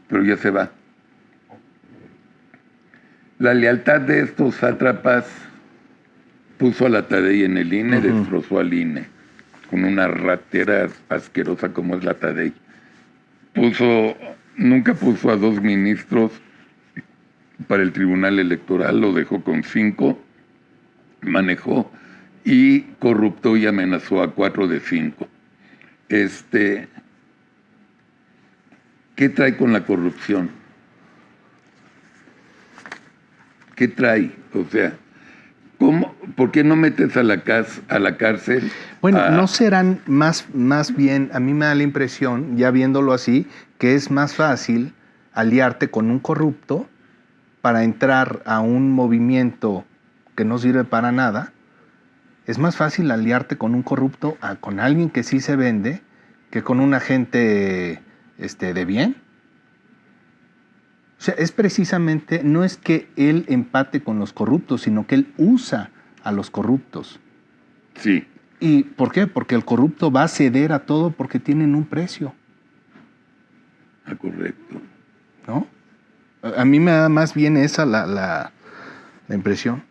Speaker 2: Pero ya se va. La lealtad de estos sátrapas puso a la Tadei en el INE, destrozó al INE. Con una ratera asquerosa como es la Tadei. Nunca puso a 2 ministros para el Tribunal Electoral, lo dejó con 5, manejó y corruptó y amenazó a 4 de 5. ¿Qué trae con la corrupción? ¿Qué trae? O sea, ¿por qué no metes a la cárcel?
Speaker 1: Bueno, no serán más bien, a mí me da la impresión, ya viéndolo así, que es más fácil aliarte con un corrupto para entrar a un movimiento que no sirve para nada, Es más fácil aliarte con un corrupto con alguien que sí se vende que con un agente de bien. O sea, es precisamente, no es que él empate con los corruptos, sino que él usa a los corruptos.
Speaker 2: Sí.
Speaker 1: ¿Y por qué? Porque el corrupto va a ceder a todo porque tienen un precio.
Speaker 2: Ah, correcto.
Speaker 1: ¿No? A mí me da más bien esa la impresión.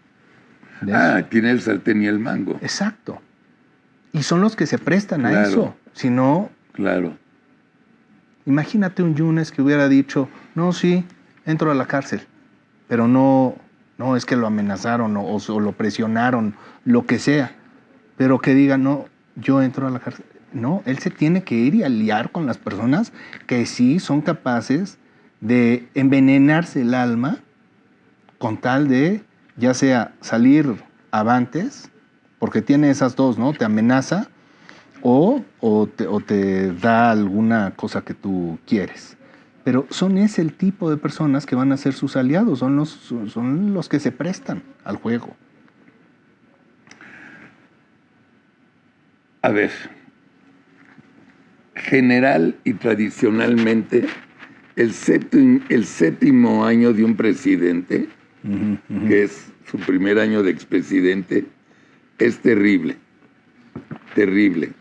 Speaker 2: Tiene el sartén y el mango.
Speaker 1: Exacto. Y son los que se prestan
Speaker 2: Claro.
Speaker 1: a eso. Si no,
Speaker 2: Claro.
Speaker 1: imagínate un Yunes que hubiera dicho, no, sí, entro a la cárcel, pero no es que lo amenazaron o lo presionaron, lo que sea, pero que diga, no, yo entro a la cárcel. No, él se tiene que ir y aliar con las personas que sí son capaces de envenenarse el alma con tal de, ya sea salir avantes, porque tiene esas dos, ¿no? Te amenaza o te da alguna cosa que tú quieres. Pero es el tipo de personas que van a ser sus aliados, son los que se prestan al juego.
Speaker 2: A ver, general y tradicionalmente, el séptimo año de un presidente, que es su primer año de expresidente, es terrible, terrible.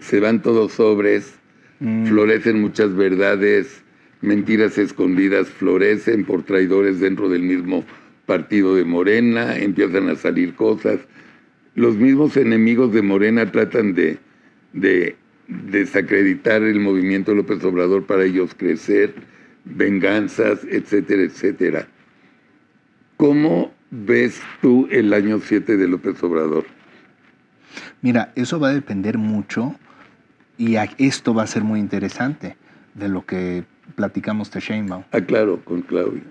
Speaker 2: Se van todos sobres, florecen muchas verdades, mentiras escondidas florecen por traidores dentro del mismo partido de Morena, empiezan a salir cosas. Los mismos enemigos de Morena tratan de desacreditar el movimiento de López Obrador para ellos crecer, venganzas, etcétera, etcétera. ¿Cómo ves tú el año 7 de López Obrador?
Speaker 1: Mira, eso va a depender mucho y esto va a ser muy interesante de lo que platicamos de Sheinbaum.
Speaker 2: Claro, con Claudia.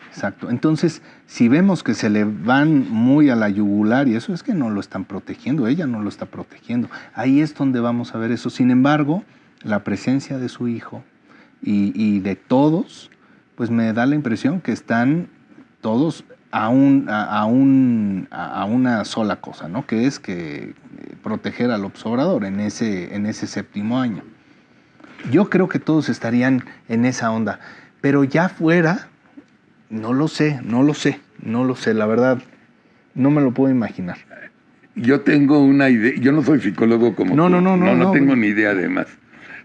Speaker 1: Exacto. Entonces, si vemos que se le van muy a la yugular y eso es que no lo están protegiendo, ella no lo está protegiendo. Ahí es donde vamos a ver eso. Sin embargo, la presencia de su hijo y de todos, pues me da la impresión que están todos a una sola cosa, ¿no? Que es que proteger al López Obrador en ese séptimo año. Yo creo que todos estarían en esa onda, pero ya fuera, no lo sé, la verdad, no me lo puedo imaginar.
Speaker 2: Yo tengo una idea, yo no soy psicólogo como tú. No tengo ni idea además,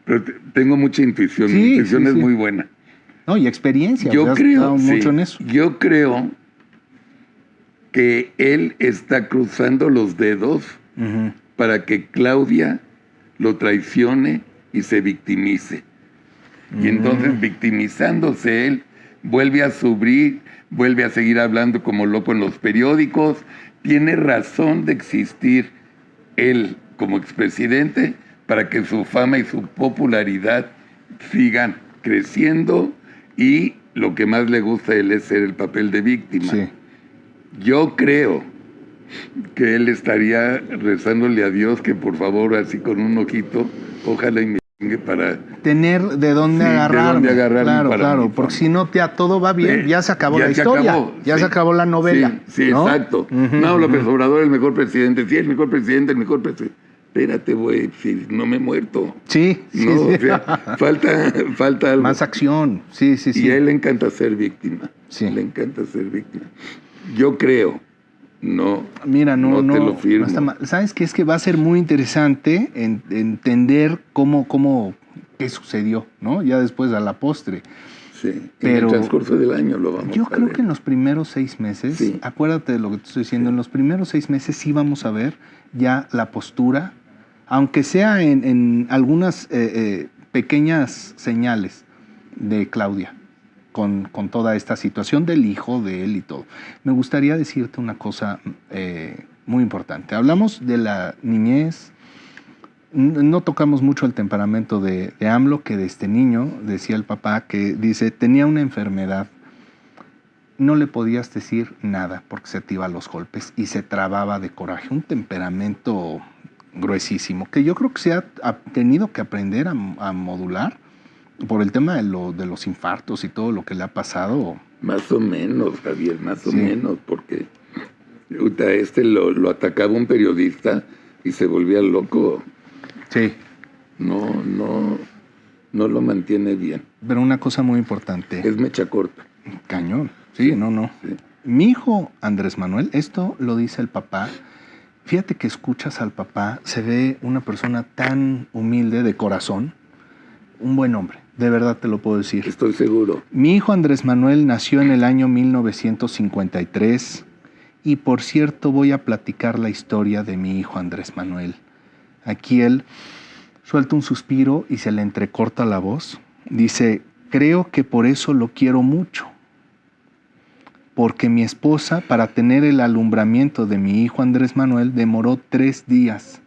Speaker 2: pero tengo mucha intuición,
Speaker 1: sí,
Speaker 2: mi intuición es
Speaker 1: sí.
Speaker 2: muy buena.
Speaker 1: No, y experiencia,
Speaker 2: yo creo
Speaker 1: mucho en eso.
Speaker 2: Yo creo que él está cruzando los dedos para que Claudia lo traicione y se victimice. Y entonces, victimizándose él, vuelve a subir, vuelve a seguir hablando como loco en los periódicos. Tiene razón de existir él como expresidente para que su fama y su popularidad sigan creciendo, y lo que más le gusta a él es ser el papel de víctima.
Speaker 1: Sí.
Speaker 2: Yo creo que él estaría rezándole a Dios que por favor, así con un ojito, ojalá y me venga para
Speaker 1: tener de dónde agarrarme. Claro, porque si no todo va bien, ya se acabó la historia, ya se acabó la novela.
Speaker 2: Sí,
Speaker 1: ¿no?
Speaker 2: Exacto. No, López Obrador, el mejor presidente. Sí, el mejor presidente. Espérate, güey, si no me he muerto.
Speaker 1: Sí.
Speaker 2: O sea, falta algo.
Speaker 1: Más acción, sí.
Speaker 2: Y a él le encanta ser víctima.
Speaker 1: Sí.
Speaker 2: Le encanta ser víctima. Yo creo. No te lo firmo.
Speaker 1: No está mal. ¿Sabes qué? Es que va a ser muy interesante entender qué sucedió, ¿no? Ya después a la postre.
Speaker 2: Sí,
Speaker 1: pero
Speaker 2: en el transcurso del año lo vamos a ver.
Speaker 1: Yo creo que en los primeros 6 meses, acuérdate de lo que te estoy diciendo, en los primeros 6 meses sí vamos a ver ya la postura, aunque sea en algunas pequeñas señales de Claudia, con toda esta situación del hijo de él y todo. Me gustaría decirte una cosa muy importante. Hablamos de la niñez, no tocamos mucho el temperamento de AMLO, que desde niño, decía el papá, que dice, tenía una enfermedad, no le podías decir nada porque se te iba a los golpes y se trababa de coraje, un temperamento gruesísimo, que yo creo que se ha tenido que aprender a modular por el tema de los infartos y todo lo que le ha pasado.
Speaker 2: Más o menos, Javier, más o menos, porque Lo atacaba un periodista y se volvía loco.
Speaker 1: Sí.
Speaker 2: No lo mantiene bien.
Speaker 1: Pero una cosa muy importante.
Speaker 2: Es mecha corta.
Speaker 1: Cañón. Sí, no.
Speaker 2: Sí.
Speaker 1: Mi hijo Andrés Manuel, esto lo dice el papá. Fíjate que escuchas al papá, se ve una persona tan humilde de corazón, un buen hombre, de verdad te lo puedo decir.
Speaker 2: Estoy seguro.
Speaker 1: Mi hijo Andrés Manuel nació en el año 1953 y por cierto voy a platicar la historia de mi hijo Andrés Manuel. Aquí él suelta un suspiro y se le entrecorta la voz. Dice, creo que por eso lo quiero mucho. Porque mi esposa, para tener el alumbramiento de mi hijo Andrés Manuel, demoró 3 días.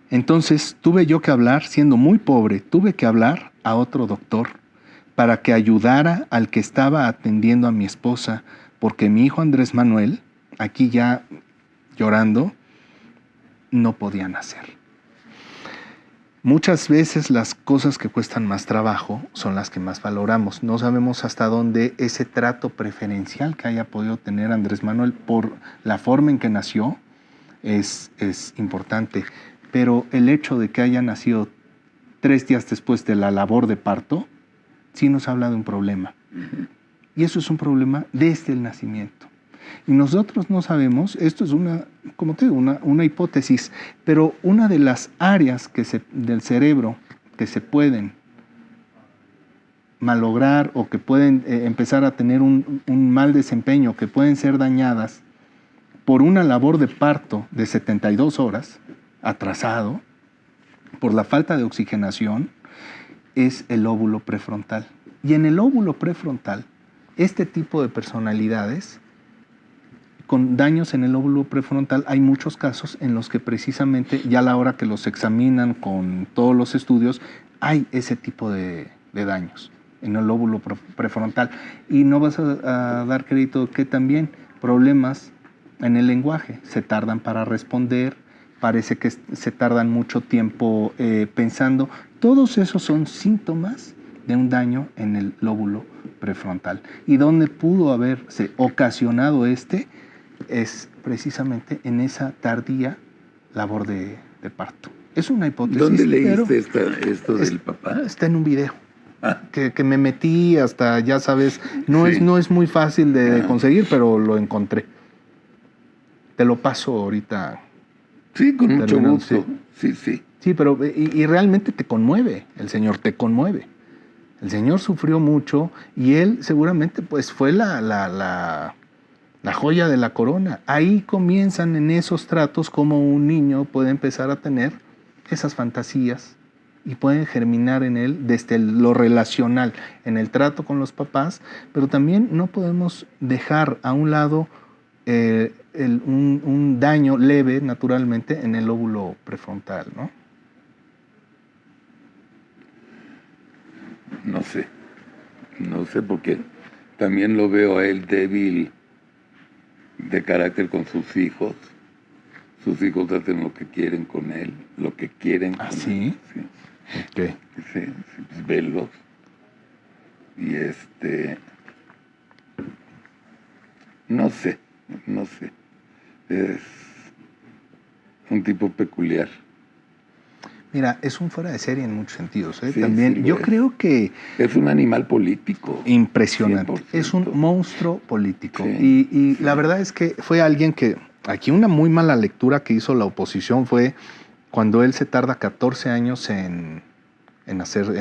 Speaker 1: Entonces tuve yo que hablar, siendo muy pobre, tuve que hablar a otro doctor para que ayudara al que estaba atendiendo a mi esposa, porque mi hijo Andrés Manuel, aquí ya llorando, no podía nacer. Muchas veces las cosas que cuestan más trabajo son las que más valoramos. No sabemos hasta dónde ese trato preferencial que haya podido tener Andrés Manuel por la forma en que nació es importante. Pero el hecho de que haya nacido 3 días después de la labor de parto, sí nos habla de un problema. Y eso es un problema desde el nacimiento. Y nosotros no sabemos, esto es una hipótesis, pero una de las áreas del cerebro que se pueden malograr o que pueden empezar a tener un mal desempeño, que pueden ser dañadas por una labor de parto de 72 horas, atrasado, por la falta de oxigenación, es el lóbulo prefrontal. Y en el lóbulo prefrontal, este tipo de personalidades con daños en el lóbulo prefrontal, hay muchos casos en los que precisamente ya a la hora que los examinan con todos los estudios, hay ese tipo de daños en el lóbulo prefrontal. Y no vas a dar crédito que también problemas en el lenguaje, se tardan para responder, parece que se tardan mucho tiempo pensando. Todos esos son síntomas de un daño en el lóbulo prefrontal. ¿Y dónde pudo haberse ocasionado es precisamente en esa tardía labor de parto? Es una hipótesis.
Speaker 2: ¿Dónde leíste esto del papá?
Speaker 1: Está en un video. Que me metí hasta, ya sabes, no es muy fácil de conseguir, pero lo encontré. Te lo paso ahorita.
Speaker 2: Sí, con mucho gusto. Sí.
Speaker 1: Sí, pero y realmente te conmueve, el Señor te conmueve. El Señor sufrió mucho y Él seguramente pues fue la joya de la corona. Ahí comienzan en esos tratos como un niño puede empezar a tener esas fantasías y pueden germinar en él desde lo relacional, en el trato con los papás, pero también no podemos dejar a un lado un daño leve, naturalmente, en el lóbulo prefrontal, ¿no?
Speaker 2: No sé porque también lo veo a él débil de carácter con sus hijos. Sus hijos hacen lo que quieren con él, lo que quieren con
Speaker 1: ¿sí?
Speaker 2: él.
Speaker 1: ¿Qué?
Speaker 2: Sí, pues velos. Y no sé. Es un tipo peculiar.
Speaker 1: Mira, es un fuera de serie en muchos sentidos.
Speaker 2: Sí,
Speaker 1: también
Speaker 2: sí
Speaker 1: yo creo que
Speaker 2: es un animal político.
Speaker 1: Impresionante.
Speaker 2: 100%.
Speaker 1: Es un monstruo político.
Speaker 2: Sí,
Speaker 1: y la verdad es que fue alguien que, aquí una muy mala lectura que hizo la oposición fue cuando él se tarda 14 años en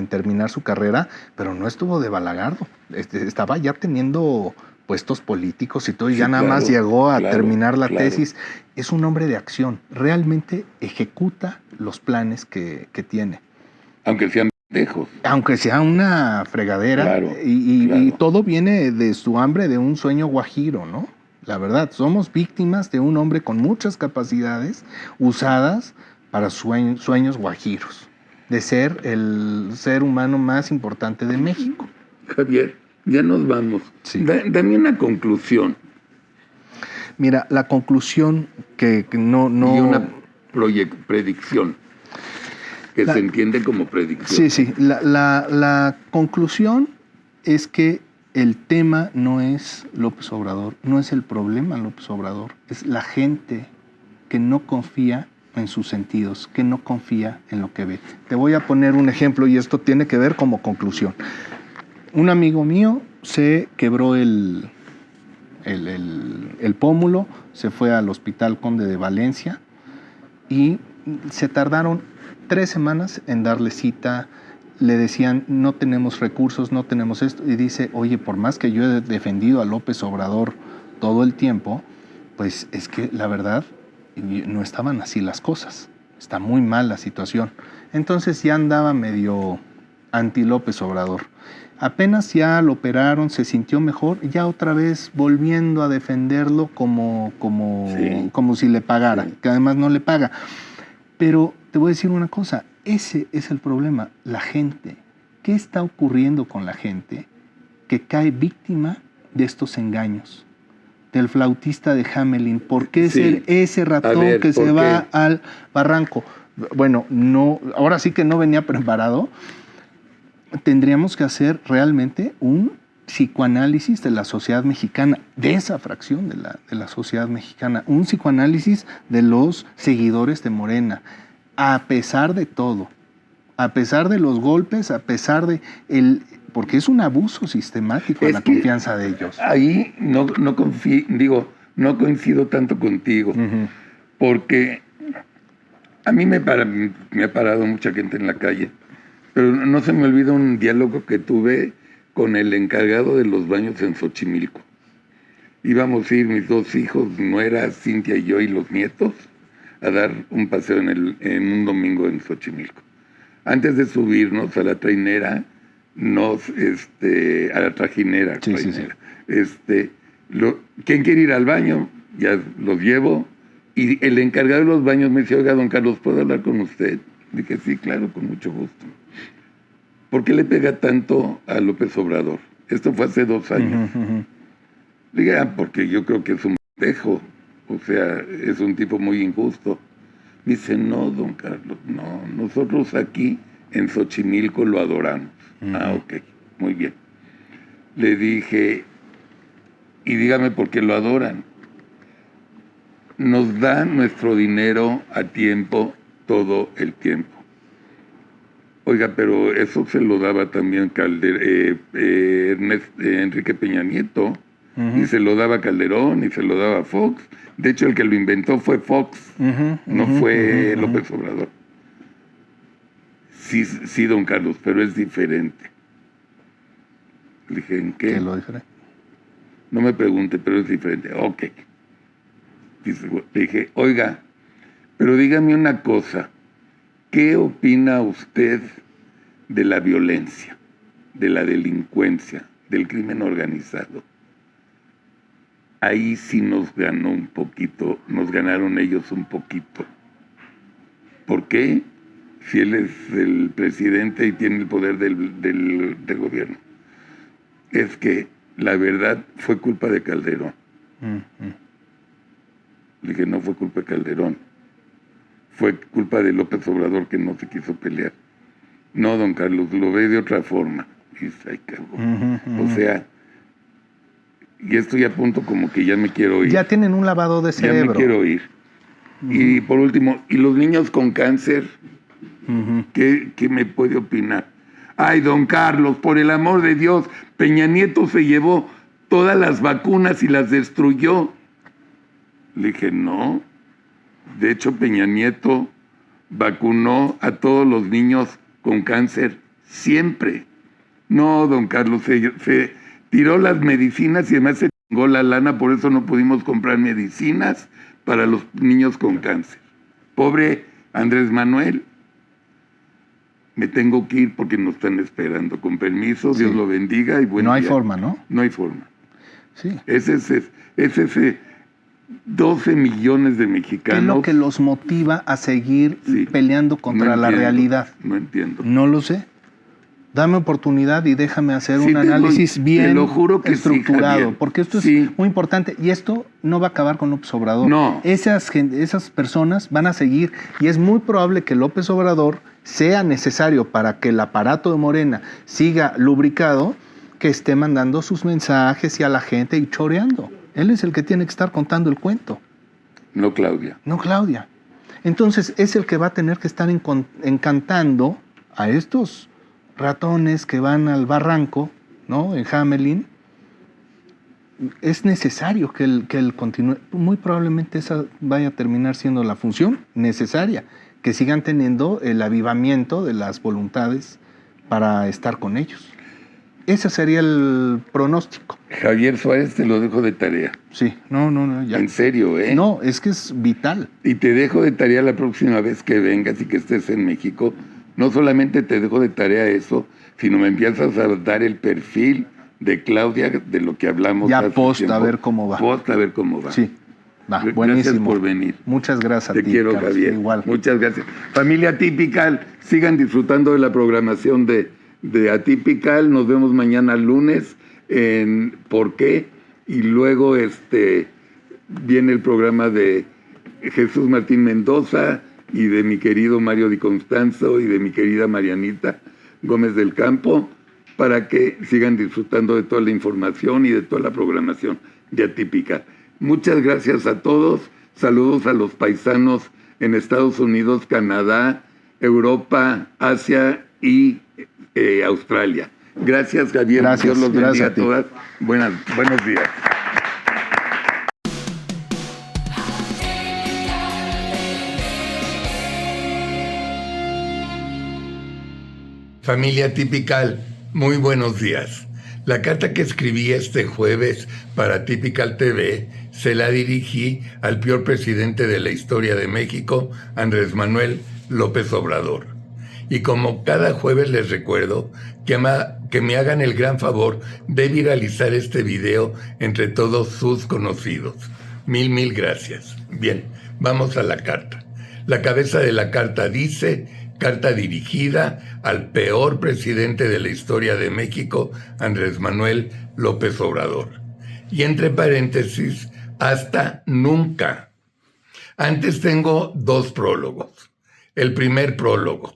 Speaker 1: terminar su carrera, pero no estuvo de balagardo. Estaba ya teniendo puestos políticos y todo, y ya nada más llegó a terminar la tesis. Es un hombre de acción, realmente ejecuta los planes que tiene.
Speaker 2: Aunque sean pendejos.
Speaker 1: Aunque sea una fregadera, y todo viene de su hambre, de un sueño guajiro, ¿no? La verdad, somos víctimas de un hombre con muchas capacidades usadas para sueños guajiros, de ser el ser humano más importante de México.
Speaker 2: Javier, ya nos vamos.
Speaker 1: Sí.
Speaker 2: Dame una conclusión.
Speaker 1: Mira, la conclusión que no...
Speaker 2: Y una predicción, que se entiende como predicción.
Speaker 1: Sí. La conclusión es que el tema no es López Obrador, no es el problema López Obrador, es la gente que no confía en sus sentidos, que no confía en lo que ve. Te voy a poner un ejemplo y esto tiene que ver como conclusión. Un amigo mío se quebró el pómulo, se fue al Hospital Conde de Valencia y se tardaron 3 semanas en darle cita. Le decían, no tenemos recursos, no tenemos esto. Y dice, oye, por más que yo he defendido a López Obrador todo el tiempo, pues es que la verdad no estaban así las cosas. Está muy mal la situación. Entonces ya andaba medio anti López Obrador. Apenas ya lo operaron, se sintió mejor, ya otra vez volviendo a defenderlo como si le pagara, que además no le paga. Pero te voy a decir una cosa, ese es el problema, la gente. ¿Qué está ocurriendo con la gente que cae víctima de estos engaños? Del flautista de Hamelin, ¿por qué ser ese ratón que se va al barranco? Bueno, no, ahora sí que no venía preparado. Tendríamos que hacer realmente un psicoanálisis de la sociedad mexicana, de esa fracción de la sociedad mexicana, un psicoanálisis de los seguidores de Morena, a pesar de todo, a pesar de los golpes, a pesar de porque es un abuso sistemático de la confianza de ellos.
Speaker 2: Ahí no coincido tanto contigo, porque a mí me ha parado mucha gente en la calle, pero no se me olvida un diálogo que tuve con el encargado de los baños en Xochimilco. Íbamos a ir mis 2 hijos, nuera, Cintia y yo, y los nietos, a dar un paseo en un domingo en Xochimilco. Antes de subirnos a la trainera, a la trajinera. ¿Quién quiere ir al baño? Ya los llevo. Y el encargado de los baños me dice, oiga, don Carlos, ¿puedo hablar con usted? Dije, sí, claro, con mucho gusto. ¿Por qué le pega tanto a López Obrador? Esto fue hace 2 años. Dije, porque yo creo que es un pendejo. O sea, es un tipo muy injusto. Me dice, no, don Carlos, no. Nosotros aquí en Xochimilco lo adoramos. Ok, muy bien. Le dije, y dígame por qué lo adoran. Nos dan nuestro dinero a tiempo, todo el tiempo. Oiga, pero eso se lo daba también Enrique Peña Nieto, y se lo daba Calderón, y se lo daba Fox. De hecho, el que lo inventó fue Fox, no fue López Obrador. Sí, don Carlos, pero es diferente. Le dije, ¿en qué?
Speaker 1: ¿Qué es lo diferente?
Speaker 2: No me pregunte, pero es diferente. Ok. Le dije, oiga, pero dígame una cosa. ¿Qué opina usted de la violencia, de la delincuencia, del crimen organizado? Ahí sí nos ganó un poquito, nos ganaron ellos un poquito. ¿Por qué? Si él es el presidente y tiene el poder del gobierno. Es que la verdad fue culpa de Calderón. Le dije, no fue culpa de Calderón. Fue culpa de López Obrador que no se quiso pelear. No, don Carlos, lo ve de otra forma. Y se acabó. O sea, y estoy a punto como que ya me quiero ir.
Speaker 1: Ya tienen un lavado de cerebro.
Speaker 2: Ya me quiero ir. Y por último, ¿y los niños con cáncer? ¿Qué me puede opinar? Ay, don Carlos, por el amor de Dios, Peña Nieto se llevó todas las vacunas y las destruyó. Le dije, no. De hecho, Peña Nieto vacunó a todos los niños con cáncer siempre. No, don Carlos, se tiró las medicinas y además se chingó la lana, por eso no pudimos comprar medicinas para los niños con cáncer. Pobre Andrés Manuel. Me tengo que ir porque nos están esperando. Con permiso, Dios lo bendiga y buen día.
Speaker 1: No hay forma, ¿no?
Speaker 2: No hay forma.
Speaker 1: Sí.
Speaker 2: Es ese 12 millones de mexicanos.
Speaker 1: ¿Qué es lo que los motiva a seguir peleando contra la realidad?
Speaker 2: No entiendo.
Speaker 1: No lo sé. Dame oportunidad y déjame hacer un análisis bien
Speaker 2: te lo juro que
Speaker 1: estructurado, porque esto es muy importante y esto no va a acabar con López Obrador.
Speaker 2: No.
Speaker 1: Esas personas van a seguir y es muy probable que López Obrador sea necesario para que el aparato de Morena siga lubricado, que esté mandando sus mensajes y a la gente y choreando. Él es el que tiene que estar contando el cuento.
Speaker 2: No Claudia.
Speaker 1: No Claudia. Entonces es el que va a tener que estar encantando a estos ratones que van al barranco, ¿no? En Hamelin. Es necesario que él continúe. Muy probablemente esa vaya a terminar siendo la función necesaria, que sigan teniendo el avivamiento de las voluntades para estar con ellos. Ese sería el pronóstico.
Speaker 2: Javier Suárez, te lo dejo de tarea.
Speaker 1: Sí, no, ya.
Speaker 2: En serio, ¿eh?
Speaker 1: No, es que es vital.
Speaker 2: Y te dejo de tarea la próxima vez que vengas y que estés en México. No solamente te dejo de tarea eso, sino me empiezas a dar el perfil de Claudia, de lo que hablamos
Speaker 1: ya
Speaker 2: hace
Speaker 1: post
Speaker 2: tiempo.
Speaker 1: a ver cómo va.
Speaker 2: Post a ver cómo va.
Speaker 1: Sí, va,
Speaker 2: Gracias
Speaker 1: buenísimo.
Speaker 2: por venir.
Speaker 1: Muchas gracias a
Speaker 2: Te
Speaker 1: ti,
Speaker 2: quiero,
Speaker 1: Carlos.
Speaker 2: Javier.
Speaker 1: Igual.
Speaker 2: Muchas gracias. Familia Atypical, sigan disfrutando de la programación de Atypical. Nos vemos mañana lunes en ¿Por qué? Y luego viene el programa de Jesús Martín Mendoza y de mi querido Mario Di Constanzo y de mi querida Marianita Gómez del Campo, para que sigan disfrutando de toda la información y de toda la programación de Atypical. Muchas gracias a todos. Saludos a los paisanos en Estados Unidos, Canadá, Europa, Asia y Australia. Gracias, Javier.
Speaker 1: Gracias,
Speaker 2: Dios los bendiga
Speaker 1: gracias
Speaker 2: a todas. Buenos días. Familia Atypical, muy buenos días. La carta que escribí este jueves para Atypical TV se la dirigí al peor presidente de la historia de México, Andrés Manuel López Obrador. Y como cada jueves les recuerdo que me hagan el gran favor de viralizar este video entre todos sus conocidos. Mil gracias. Bien, vamos a la carta. La cabeza de la carta dice: carta dirigida al peor presidente de la historia de México, Andrés Manuel López Obrador. Y entre paréntesis, hasta nunca. Antes tengo 2 prólogos. El primer prólogo.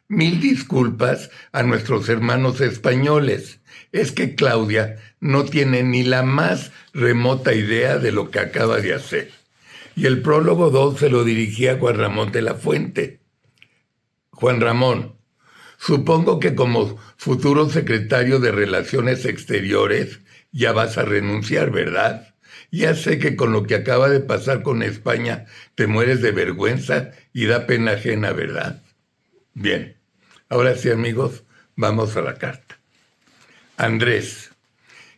Speaker 2: 1000 disculpas a nuestros hermanos españoles. Es que Claudia no tiene ni la más remota idea de lo que acaba de hacer. Y el prólogo 2 se lo dirigí a Juan Ramón de la Fuente. Juan Ramón, supongo que como futuro secretario de Relaciones Exteriores ya vas a renunciar, ¿verdad? Ya sé que con lo que acaba de pasar con España te mueres de vergüenza y da pena ajena, ¿verdad? Bien, ahora sí, amigos, vamos a la carta. Andrés,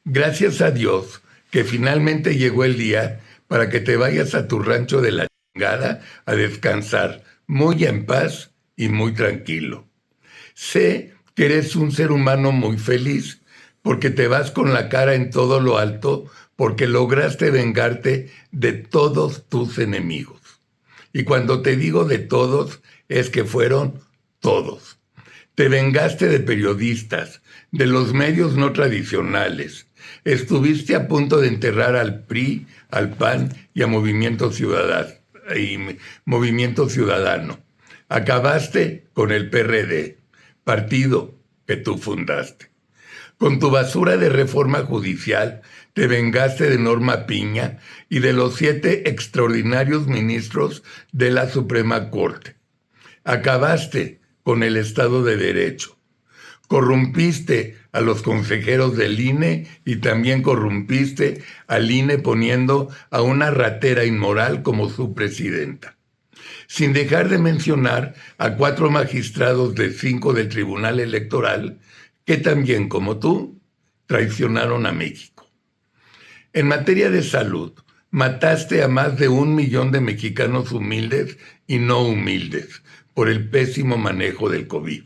Speaker 2: gracias a Dios que finalmente llegó el día para que te vayas a tu rancho de la chingada a descansar, muy en paz y muy tranquilo. Sé que eres un ser humano muy feliz porque te vas con la cara en todo lo alto porque lograste vengarte de todos tus enemigos. Y cuando te digo de todos, es que fueron todos. Te vengaste de periodistas, de los medios no tradicionales. Estuviste a punto de enterrar al PRI, al PAN y a Movimiento Ciudadano. Acabaste con el PRD, partido que tú fundaste. Con tu basura de reforma judicial, te vengaste de Norma Piña y de los 7 extraordinarios ministros de la Suprema Corte. Acabaste con el Estado de Derecho. Corrompiste a los consejeros del INE y también corrompiste al INE poniendo a una ratera inmoral como su presidenta. Sin dejar de mencionar a 4 magistrados de 5 del Tribunal Electoral que también, como tú, traicionaron a México. En materia de salud, mataste a más de 1 millón de mexicanos humildes y no humildes por el pésimo manejo del COVID.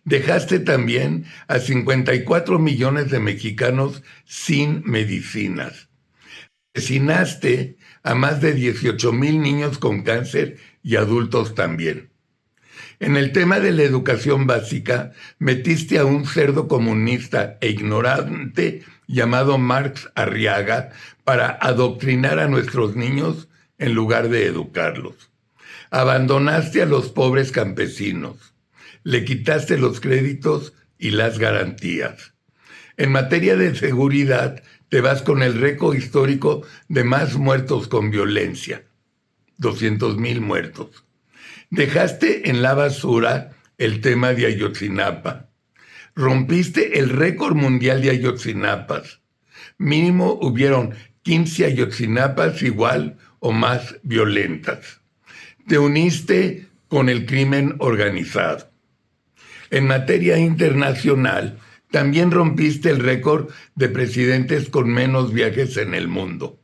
Speaker 2: Dejaste también a 54 millones de mexicanos sin medicinas. Asesinaste a más de 18,000 niños con cáncer y adultos también. En el tema de la educación básica, metiste a un cerdo comunista e ignorante llamado Marx Arriaga para adoctrinar a nuestros niños en lugar de educarlos. Abandonaste a los pobres campesinos. Le quitaste los créditos y las garantías. En materia de seguridad, te vas con el récord histórico de más muertos con violencia. 200,000 muertos. Dejaste en la basura el tema de Ayotzinapa. Rompiste el récord mundial de Ayotzinapas. Mínimo hubieron 15 Ayotzinapas igual o más violentas. Te uniste con el crimen organizado. En materia internacional, también rompiste el récord de presidentes con menos viajes en el mundo.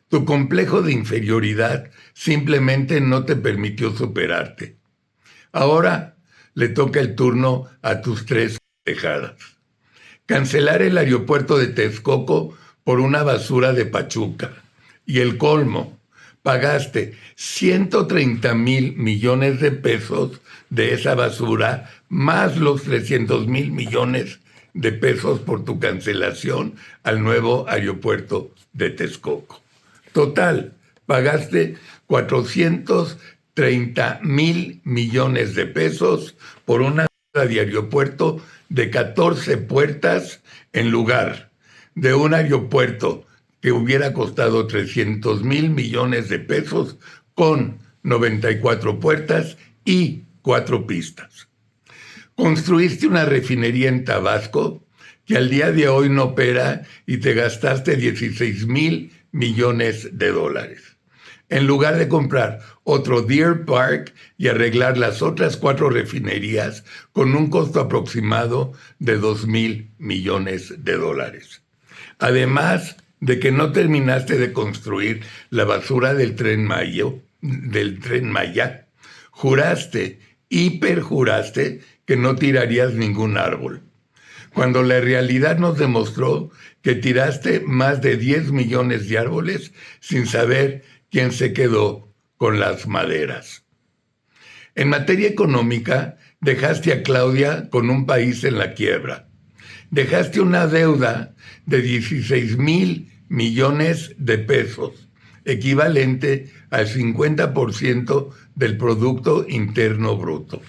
Speaker 2: Tu complejo de inferioridad simplemente no te permitió superarte. Ahora le toca el turno a tus tres pendejadas. Cancelar el aeropuerto de Texcoco por una basura de Pachuca. Y el colmo, pagaste 130,000 millones de pesos de esa basura, más los 300,000 millones de pesos por tu cancelación al nuevo aeropuerto de Texcoco. Total, pagaste 430,000 millones de pesos por una de aeropuerto de 14 puertas en lugar de un aeropuerto que hubiera costado 300,000 millones de pesos con 94 puertas y 4 pistas. Construiste una refinería en Tabasco que al día de hoy no opera y te gastaste 16,000 millones de dólares. En lugar de comprar otro Deer Park y arreglar las otras 4 refinerías con un costo aproximado de 2,000 millones de dólares. Además de que no terminaste de construir la basura del Tren Maya, juraste, hiperjuraste que no tirarías ningún árbol, cuando la realidad nos demostró que tiraste más de 10 millones de árboles sin saber quién se quedó con las maderas. En materia económica, dejaste a Claudia con un país en la quiebra. Dejaste una deuda de 16,000 millones de pesos, equivalente al 50% del Producto Interno Bruto.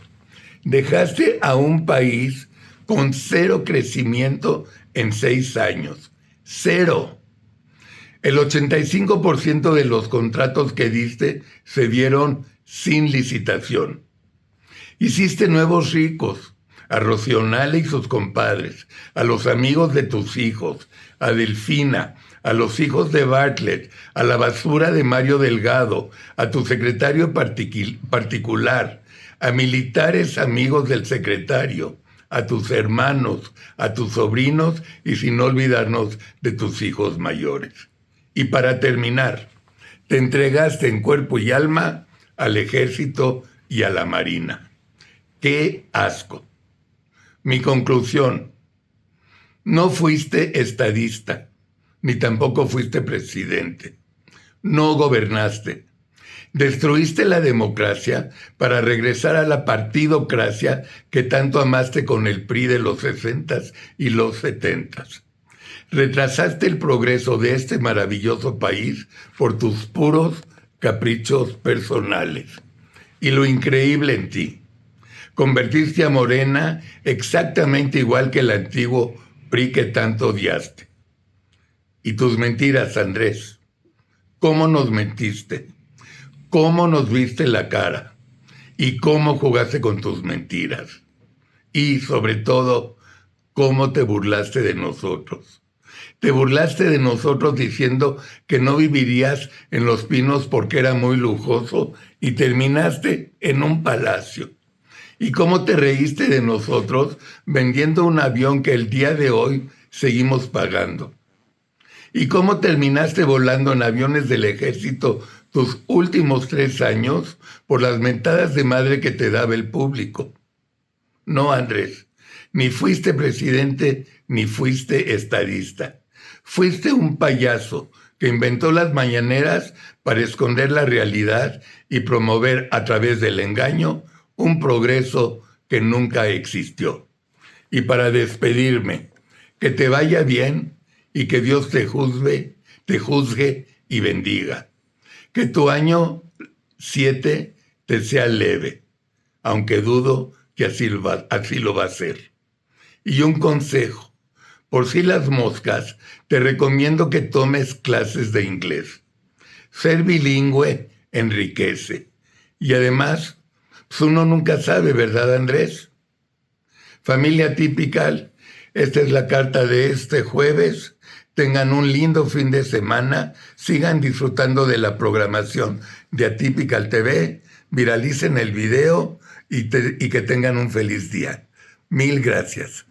Speaker 2: Dejaste a un país con 0 crecimiento en 6 años. 0. El 85% de los contratos que diste se dieron sin licitación. Hiciste nuevos ricos, a Rocío Nale y sus compadres, a los amigos de tus hijos, a Delfina, a los hijos de Bartlett, a la basura de Mario Delgado, a tu secretario particular, a militares amigos del secretario, a tus hermanos, a tus sobrinos y sin olvidarnos de tus hijos mayores. Y para terminar, te entregaste en cuerpo y alma al ejército y a la marina. ¡Qué asco! Mi conclusión: no fuiste estadista, ni tampoco fuiste presidente. No gobernaste. Destruiste la democracia para regresar a la partidocracia que tanto amaste con el PRI de los 60s y los 70s. Retrasaste el progreso de este maravilloso país por tus puros caprichos personales. Y lo increíble en ti: convertiste a Morena exactamente igual que el antiguo PRI que tanto odiaste. Y tus mentiras, Andrés. ¿Cómo nos mentiste? ¿Cómo nos viste la cara? ¿Y cómo jugaste con tus mentiras? Y, sobre todo, ¿cómo te burlaste de nosotros? Te burlaste de nosotros diciendo que no vivirías en Los Pinos porque era muy lujoso y terminaste en un palacio. ¿Y cómo te reíste de nosotros vendiendo un avión que el día de hoy seguimos pagando? ¿Y cómo terminaste volando en aviones del ejército tus últimos 3 años por las mentadas de madre que te daba el público? No, Andrés, ni fuiste presidente ni fuiste estadista. Fuiste un payaso que inventó las mañaneras para esconder la realidad y promover a través del engaño un progreso que nunca existió. Y para despedirme, que te vaya bien y que Dios te juzgue y bendiga. Que tu año 7 te sea leve, aunque dudo que así lo va a ser. Y un consejo: Por si las moscas, te recomiendo que tomes clases de inglés. Ser bilingüe enriquece. Y además, pues uno nunca sabe, ¿verdad, Andrés? Familia Atypical, esta es la carta de este jueves. Tengan un lindo fin de semana. Sigan disfrutando de la programación de Atypical TV. Viralicen el video y que tengan un feliz día. Mil gracias.